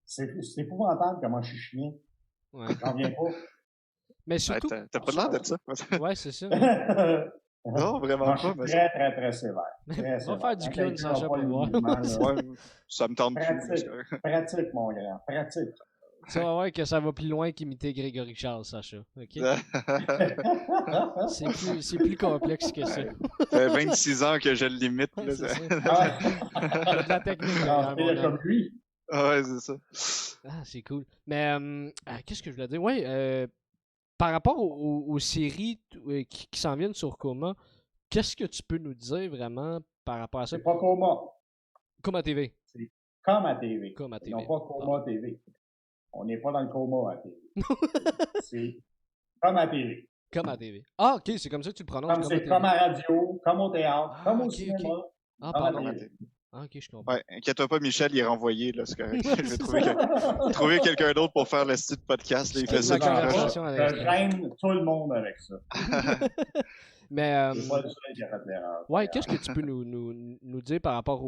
sais. C'est épouvantable comment je suis chien. Ouais. J'en viens pas. Mais surtout. T'as pas l'air de ça. Ouais, c'est ça. Non, vraiment non, pas. je suis Mais très, très, très sévère. Très Va sévère. faire du Quand clown, quelqu'un Sacha, a pas pour le voir. mouvement, là, ouais, ça me tente plus. pratique, pratique, mon grand, pratique. Tu vas voir que ça va plus loin qu'imiter Grégory Charles, Sacha. OK? C'est plus complexe que ça. Ça fait 26 ans que je le limite. Ouais, Là, c'est ça. ça. Ah, Il y a de la technique ah, derrière, mon pire homme. comme lui. Ouais, c'est ça. Ah, c'est cool. Mais qu'est-ce que je voulais dire? Ouais, par rapport aux séries qui s'en viennent sur Coma, qu'est-ce que tu peux nous dire vraiment par rapport à ça? C'est pas Coma. Coma TV. C'est comme à TV. Coma TV. Non pas Coma TV. On n'est pas dans le coma à TV. C'est comme à TV. Coma TV. Ah, ok, c'est comme ça que tu le prononces. Comme Coma c'est TV. comme à radio, comme au théâtre, Ah, comme au ok, cinéma. ok. Ah, Comme à pardon. TV. Ah, ok, je comprends. Ouais, inquiète-toi pas, Michel, il est renvoyé, là, c'est correct. Je vais trouver quelqu'un d'autre pour faire le style podcast, là, il fait La ça quand conversation Je avec gêne tout le monde avec ça. Mais, C'est pas le seul qui a fait l'erreur. ouais, qu'est-ce que tu peux nous dire par rapport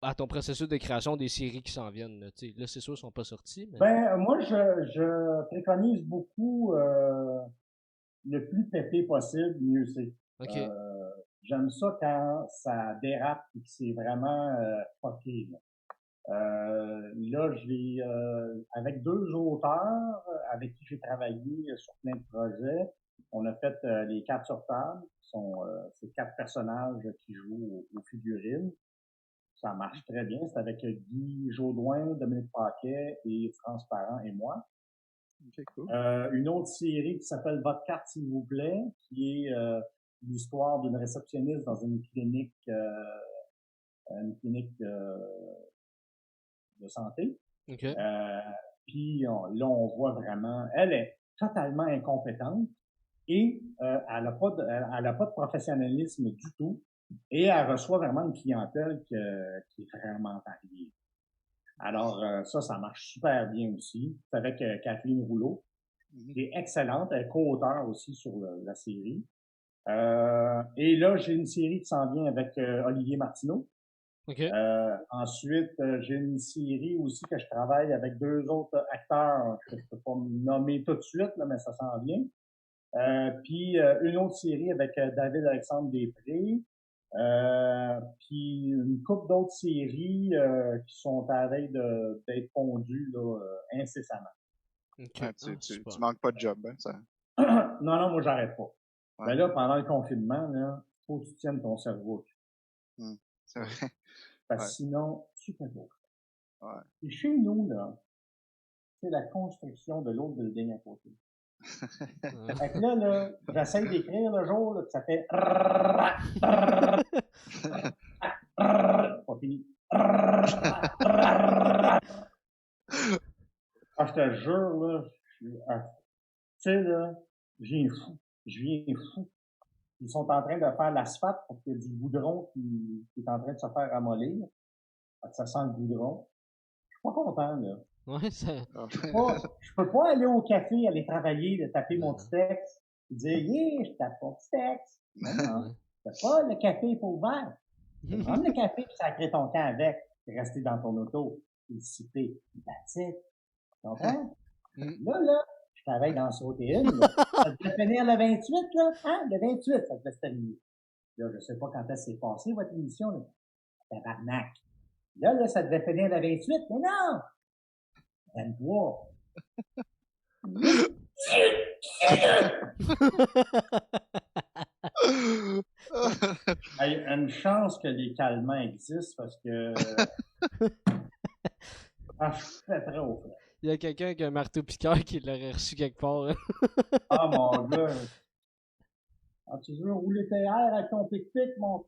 à ton processus de création des séries qui s'en viennent? Là, là c'est sûr, ils sont pas sortis. Mais... Ben, moi, je préconise beaucoup le plus pété possible, mieux c'est. Ok. J'aime ça quand ça dérape et que c'est vraiment fucké. Là, avec 2 auteurs avec qui j'ai travaillé sur plein de projets, on a fait les 4 sur table. C'est 4 personnages qui jouent aux figurines. Ça marche très bien. C'est avec Guy Jodoin, Dominique Paquet et France Parent et moi. Okay, cool. Une autre série qui s'appelle Votre carte, s'il vous plaît, qui est l'histoire d'une réceptionniste dans une clinique de santé. Okay. Puis là, on voit vraiment, elle est totalement incompétente et elle a pas de professionnalisme du tout et elle reçoit vraiment une clientèle qui est vraiment variée. Alors ça marche super bien aussi. C'est avec Kathleen Rouleau, qui est excellente, elle est co-auteure aussi sur la série. Et là, j'ai une série qui s'en vient avec Olivier Martineau. Okay. Ensuite, j'ai une série aussi que je travaille avec 2 autres acteurs que je peux pas me nommer tout de suite, là, mais ça s'en vient. Puis une autre série avec David Alexandre Després. Puis une couple d'autres séries qui sont à la veille d'être pondues là, incessamment. Okay. Tu manques pas de job, hein, ça? Non, moi j'arrête pas. Ouais. Mais là, pendant le confinement, là, faut que tu tiennes ton cerveau. C'est vrai. Parce que sinon, tu fais pas. Ouais. Et chez nous, là, c'est la construction de l'autre building à côté. Fait que là, j'essaie d'écrire le jour, là, que ça fait pas fini. Ah, je te jure, là, tu sais, là, je viens fou. Ils sont en train de faire l'asphalte parce qu'il y a du goudron qui est en train de se faire ramollir. Ça sent le goudron. Je suis pas content, là. Ouais, ça... Je peux pas aller au café, aller travailler, de taper mon petit texte, et dire, yeah, je tape mon petit texte. Non, c'est pas, le café est pas ouvert. Tu peux prendre le café et sacrer ton camp avec, et rester dans ton auto, et siffler. That's it. Tu comprends? Là, je travaille dans Sautéine, là. Ça devait finir le 28, là. Hein? Le 28, ça devait se terminer. Là, je sais pas quand est-ce s'est passé, votre émission, là. Tabarnak. Là, ça devait finir le 28, mais non! 23. Hey, une chance que les calmants existent parce que je suis très au frais. Il y a quelqu'un avec un marteau piqueur qui l'aurait reçu quelque part. Hein? Ah mon gars. Ah, tu veux rouler tes airs avec ton pic-pic, mon.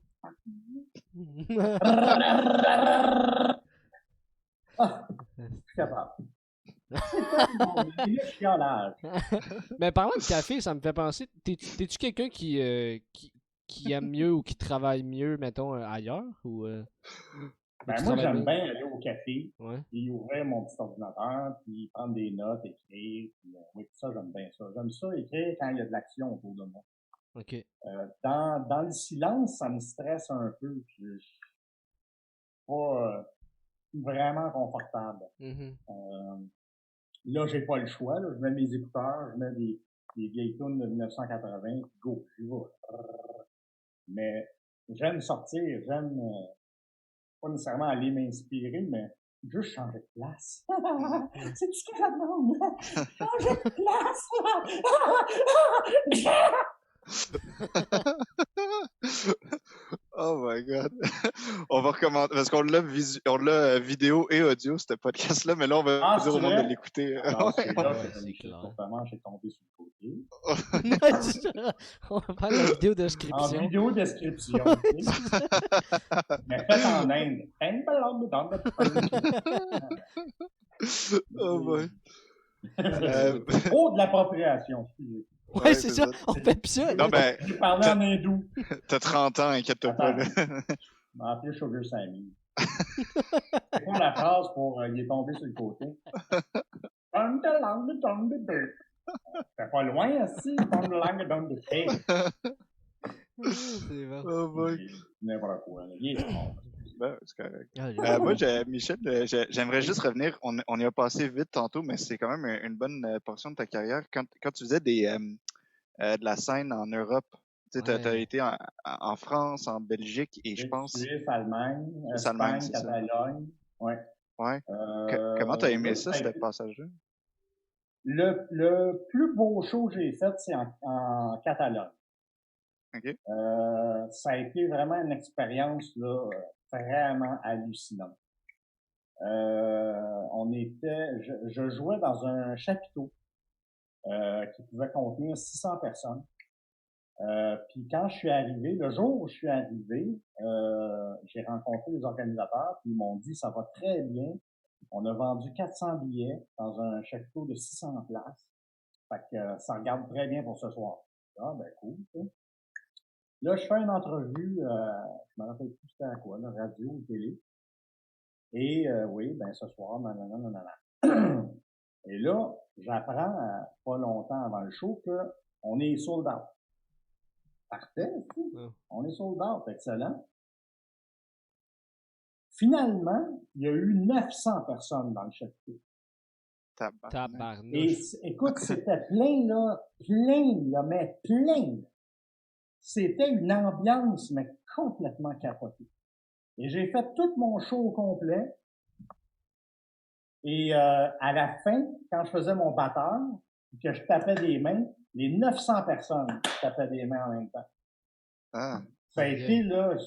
Ah, je suis capable. C'est chiolage. Mais parlant de café, ça me fait penser. T'es-tu quelqu'un qui aime mieux ou qui travaille mieux, mettons, ailleurs? Ou, Ben, tu moi, travailles j'aime bien? bien aller au café, Ouais. puis ouvrir mon petit ordinateur, puis prendre des notes, écrire. Puis, oui, ça, j'aime bien ça. J'aime ça, écrire quand il y a de l'action autour de moi. OK. Dans le silence, ça me stresse un peu. Je suis pas vraiment confortable. Là, j'ai pas le choix. Là. Je mets mes écouteurs, je mets des vieilles tunes de 1980, puis go, j'y vais. Mais j'aime sortir, j'aime pas nécessairement aller m'inspirer, mais juste changer de place. C'est tout ce que ça demande. Changer de place. Oh my god. On va recommencer parce qu'on l'a vidéo et audio, ce podcast-là, mais là, on va dire C'est au monde vrai? de l'écouter. Alors, c'est là Ouais, que c'est clair. j'ai tombé sur le côté. On va faire la vidéo En description. vidéo description. Mais faite en Inde. Oh boy. Oh, de l'appropriation, excusez. Ouais, c'est ça. On fait plus ça. Non, ben, J'ai parlé en hindou. T'as 30 ans, inquiète-toi pas. Là. Je m'en appelé Sugar Sammy. C'est quoi la phrase pour il est tombé sur le côté? C'était pas loin, aussi. C'est bon. Oh boy. N'importe quoi. Il est fort. Ben, c'est correct. Moi, Michel, j'aimerais juste revenir. On y a passé vite tantôt, mais c'est quand même une bonne portion de ta carrière. Quand tu faisais de la scène en Europe, tu sais, as été en France, en Belgique et je pense. Suisse, Allemagne, Espagne, Espagne, Catalogne. Ouais. Ouais. Comment t'as aimé ça, ce passage-là? Le plus beau show que j'ai fait, c'est en Catalogne. OK. Ça a été vraiment une expérience là, vraiment hallucinante. Je jouais dans un chapiteau qui pouvait contenir 600 personnes. Puis quand je suis arrivé, le jour où je suis arrivé, j'ai rencontré les organisateurs, puis ils m'ont dit ça va très bien. On a vendu 400 billets dans un chapiteau de 600 places. Fait que ça regarde très bien pour ce soir. Ah ben cool. Okay. Là, je fais une entrevue, je me rappelle plus c'était à quoi, la radio ou télé. Et oui, ben ce soir, nanana. Et là, j'apprends pas longtemps avant le show qu'on est sold out. Parfait, on est sold out, excellent. Finalement, il y a eu 900 personnes dans le chapiteau. Tabarnouche. Et écoute, c'était plein, là, mais plein. C'était une ambiance, mais complètement capotée. Et j'ai fait tout mon show au complet. Et à la fin, quand je faisais mon batteur, que je tapais des mains, les 900 personnes tapaient des mains en même temps. Ah. Ça a été, là,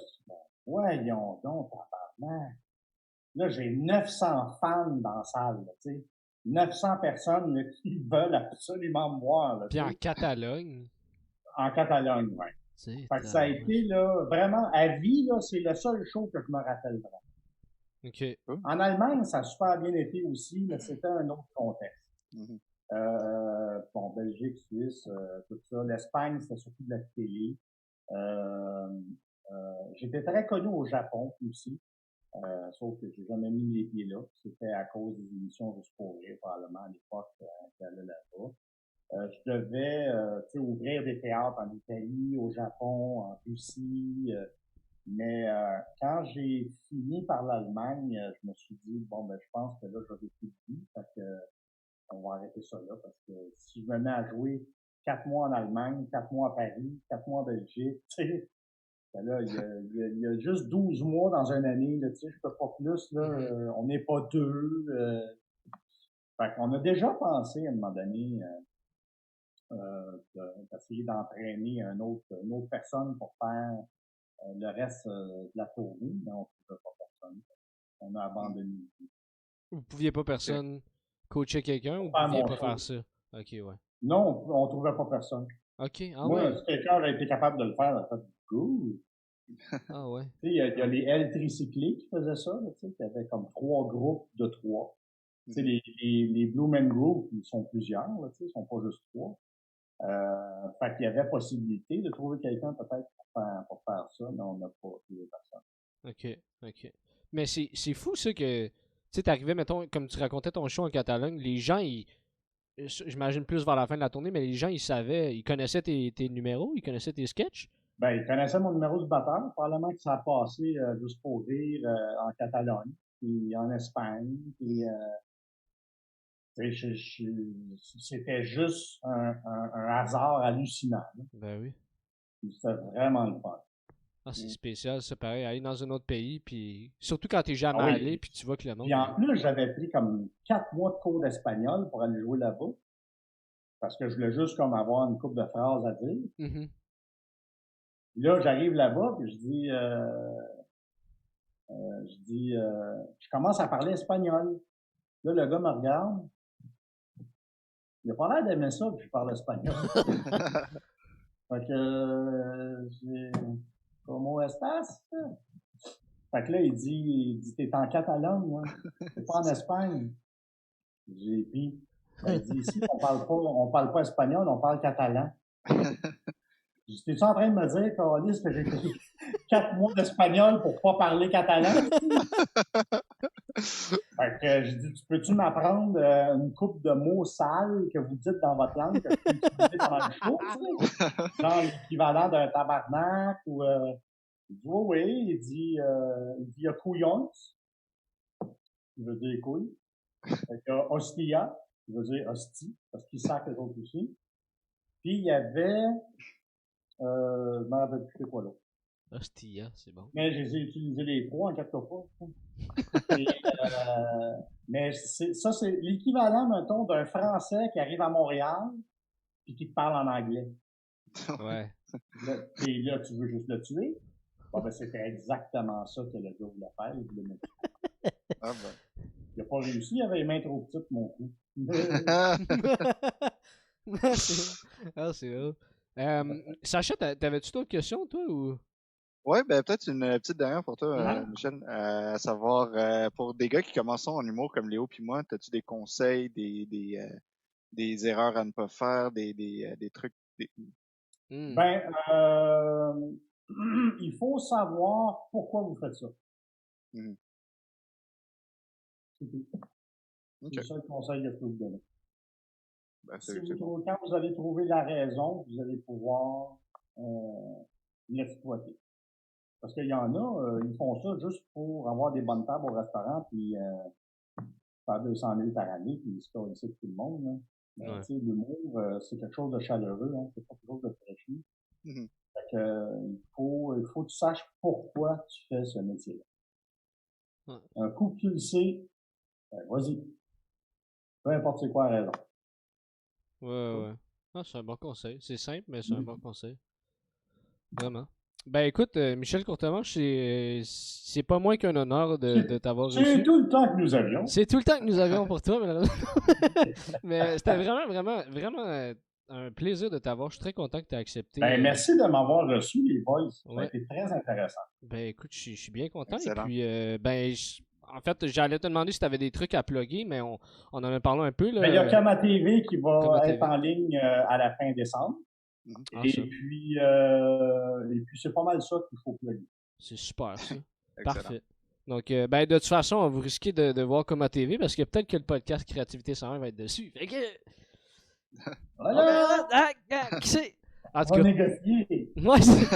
voyons donc, tabarnak. Là, j'ai 900 fans dans la salle, tu sais. 900 personnes là, qui veulent absolument me voir. Là, puis en Catalogne. En Catalogne, oui. Fait que ça a été, là, vraiment, à vie, là, c'est le seul show que je me rappelle vraiment. OK. En Allemagne, ça a super bien été aussi, mais c'était un autre contexte. Bon, Belgique, Suisse, tout ça. L'Espagne, c'était surtout de la télé. J'étais très connu au Japon aussi. Sauf que j'ai jamais mis les pieds là. C'était à cause des émissions Juste pour rire, probablement, à l'époque, qui allaient là-bas. Je devais ouvrir des théâtres en Italie, au Japon, en Russie. Mais quand j'ai fini par l'Allemagne, je me suis dit, bon, ben je pense que là, je vais plus de vie. Fait que on va arrêter ça là, parce que si je me mets à jouer 4 mois en Allemagne, 4 mois à Paris, 4 mois en Belgique, tu sais, ben là, il y a juste 12 mois dans une année, là, tu sais, je peux pas plus, là, on n'est pas deux. Fait qu'on a déjà pensé à un moment donné d'essayer d'entraîner une autre personne pour faire le reste de la tournée, mais on ne trouvait pas personne. On a abandonné. Vous pouviez pas personne coacher quelqu'un ou vous pouviez pas faire ça? OK, ouais. Non, on ne trouvait pas personne. OK, Moi, si quelqu'un aurait été capable de le faire, il aurait fait cool. Ah ouais. Il y a les L tricyclés qui faisaient ça, là, qui avaient comme 3 groupes de 3. Les Blue Men Group, ils sont plusieurs, là, ils sont pas juste 3. Fait qu'il y avait possibilité de trouver quelqu'un peut-être pour faire ça, mais on n'a pas trouvé personne. OK. Mais c'est fou, ça, que... Tu sais, t'arrivais, mettons, comme tu racontais ton show en Catalogne, les gens, j'imagine plus vers la fin de la tournée, mais les gens, ils savaient, ils connaissaient tes numéros, ils connaissaient tes sketchs. Ben, il connaissait mon numéro du batteur. Probablement que ça a passé juste pour rire en Catalogne, puis en Espagne, puis c'était juste un hasard hallucinant. Là. Ben oui. C'était vraiment le fun. Ah, c'est spécial, ça, pareil, aller dans un autre pays, puis surtout quand t'es jamais Ah oui. allé, puis tu vois que le nom... Puis en plus, j'avais pris comme 4 mois de cours d'espagnol pour aller jouer là-bas, parce que je voulais juste comme avoir une couple de phrases à dire. Mhm. Là, j'arrive là-bas, puis je commence à parler espagnol. Là, le gars me regarde. Il a pas l'air d'aimer ça, puis je parle espagnol. Fait que, j'ai, ¿Cómo estás? Fait que là, il dit, t'es en Catalogne, hein? T'es pas en Espagne. J'ai dit, il dit, ici, on parle pas espagnol, on parle catalan. T'es-tu en train de me dire, Carlis, que j'ai pris 4 mois d'espagnol pour pas parler catalan? Fait que je dis, peux-tu m'apprendre une couple de mots sales que vous dites dans votre langue que je peux utiliser pendant le show, tu sais? Genre l'équivalent d'un tabarnak ou il dit, oui, il dit, il y a couillons, qui veut dire couille. Fait que hostia, qui veut dire hostie, parce qu'il sac les autres aussi. Puis il y avait, je me rappelle plus c'est quoi l'autre. Hostia, c'est bon. Mais je les ai utilisés les trois en quatre fois. Et, mais ça, c'est l'équivalent, mettons, d'un Français qui arrive à Montréal puis qui te parle en anglais. Ouais. Et là, tu veux juste le tuer? Bon, ben, c'était exactement ça que le gars voulait faire. Il voulait me tuer. Ah ben. Il n'a pas réussi, il avait les mains trop petites, mon coup. C'est vrai. Sacha, t'avais-tu d'autres questions, toi, ou... Ouais, ben peut-être une petite dernière pour toi, Ouais. Michel. À savoir, pour des gars qui commencent en humour comme Léo puis moi, as-tu des conseils, des erreurs à ne pas faire, des trucs? Ben, il faut savoir pourquoi vous faites ça. Mhm. C'est tout. Ok. C'est ça le conseil que je peux vous donner. Ben, Quand vous allez trouver la raison, vous allez pouvoir l'exploiter. Parce qu'il y en a, ils font ça juste pour avoir des bonnes tables au restaurant, puis faire 200 000 par année, puis ils se collent ici tout le monde. Là. Ouais. Tu sais, l'humour, c'est quelque chose de chaleureux, hein, c'est pas quelque chose de fraîchi. Mhm. Fait que, il faut que tu saches pourquoi tu fais ce métier-là. Ouais. Un coup que tu le sais, ben, vas-y. Peu importe c'est quoi la raison. Ouais. Ah, c'est un bon conseil. C'est simple, mais c'est un bon conseil. Vraiment. Ben écoute, Michel Courtemanche, c'est pas moins qu'un honneur de t'avoir reçu. C'est tout le temps que nous avions. C'est tout le temps que nous avions pour toi, malheureusement. Mais c'était vraiment un plaisir de t'avoir. Je suis très content que tu aies accepté. Ben, merci de m'avoir reçu, les boys. Ça a Ouais. été très intéressant. Ben écoute, je suis bien content. Excellent. Et puis, en fait, j'allais te demander si tu avais des trucs à plugger, mais on en a parlé un peu. Là. Ben, il y a Kama TV qui va Kama être TV. en ligne à la fin décembre. Ah, Et ça. puis c'est pas mal ça qu'il faut plugger. C'est super, ça. Excellent. Parfait. Donc, ben, de toute façon, vous risquez de voir Kama TV parce que peut-être que le podcast Créativité 101 va être dessus. Fait que... Voilà! Qui c'est? En tout On va cas... négocier. Ouais, c'est-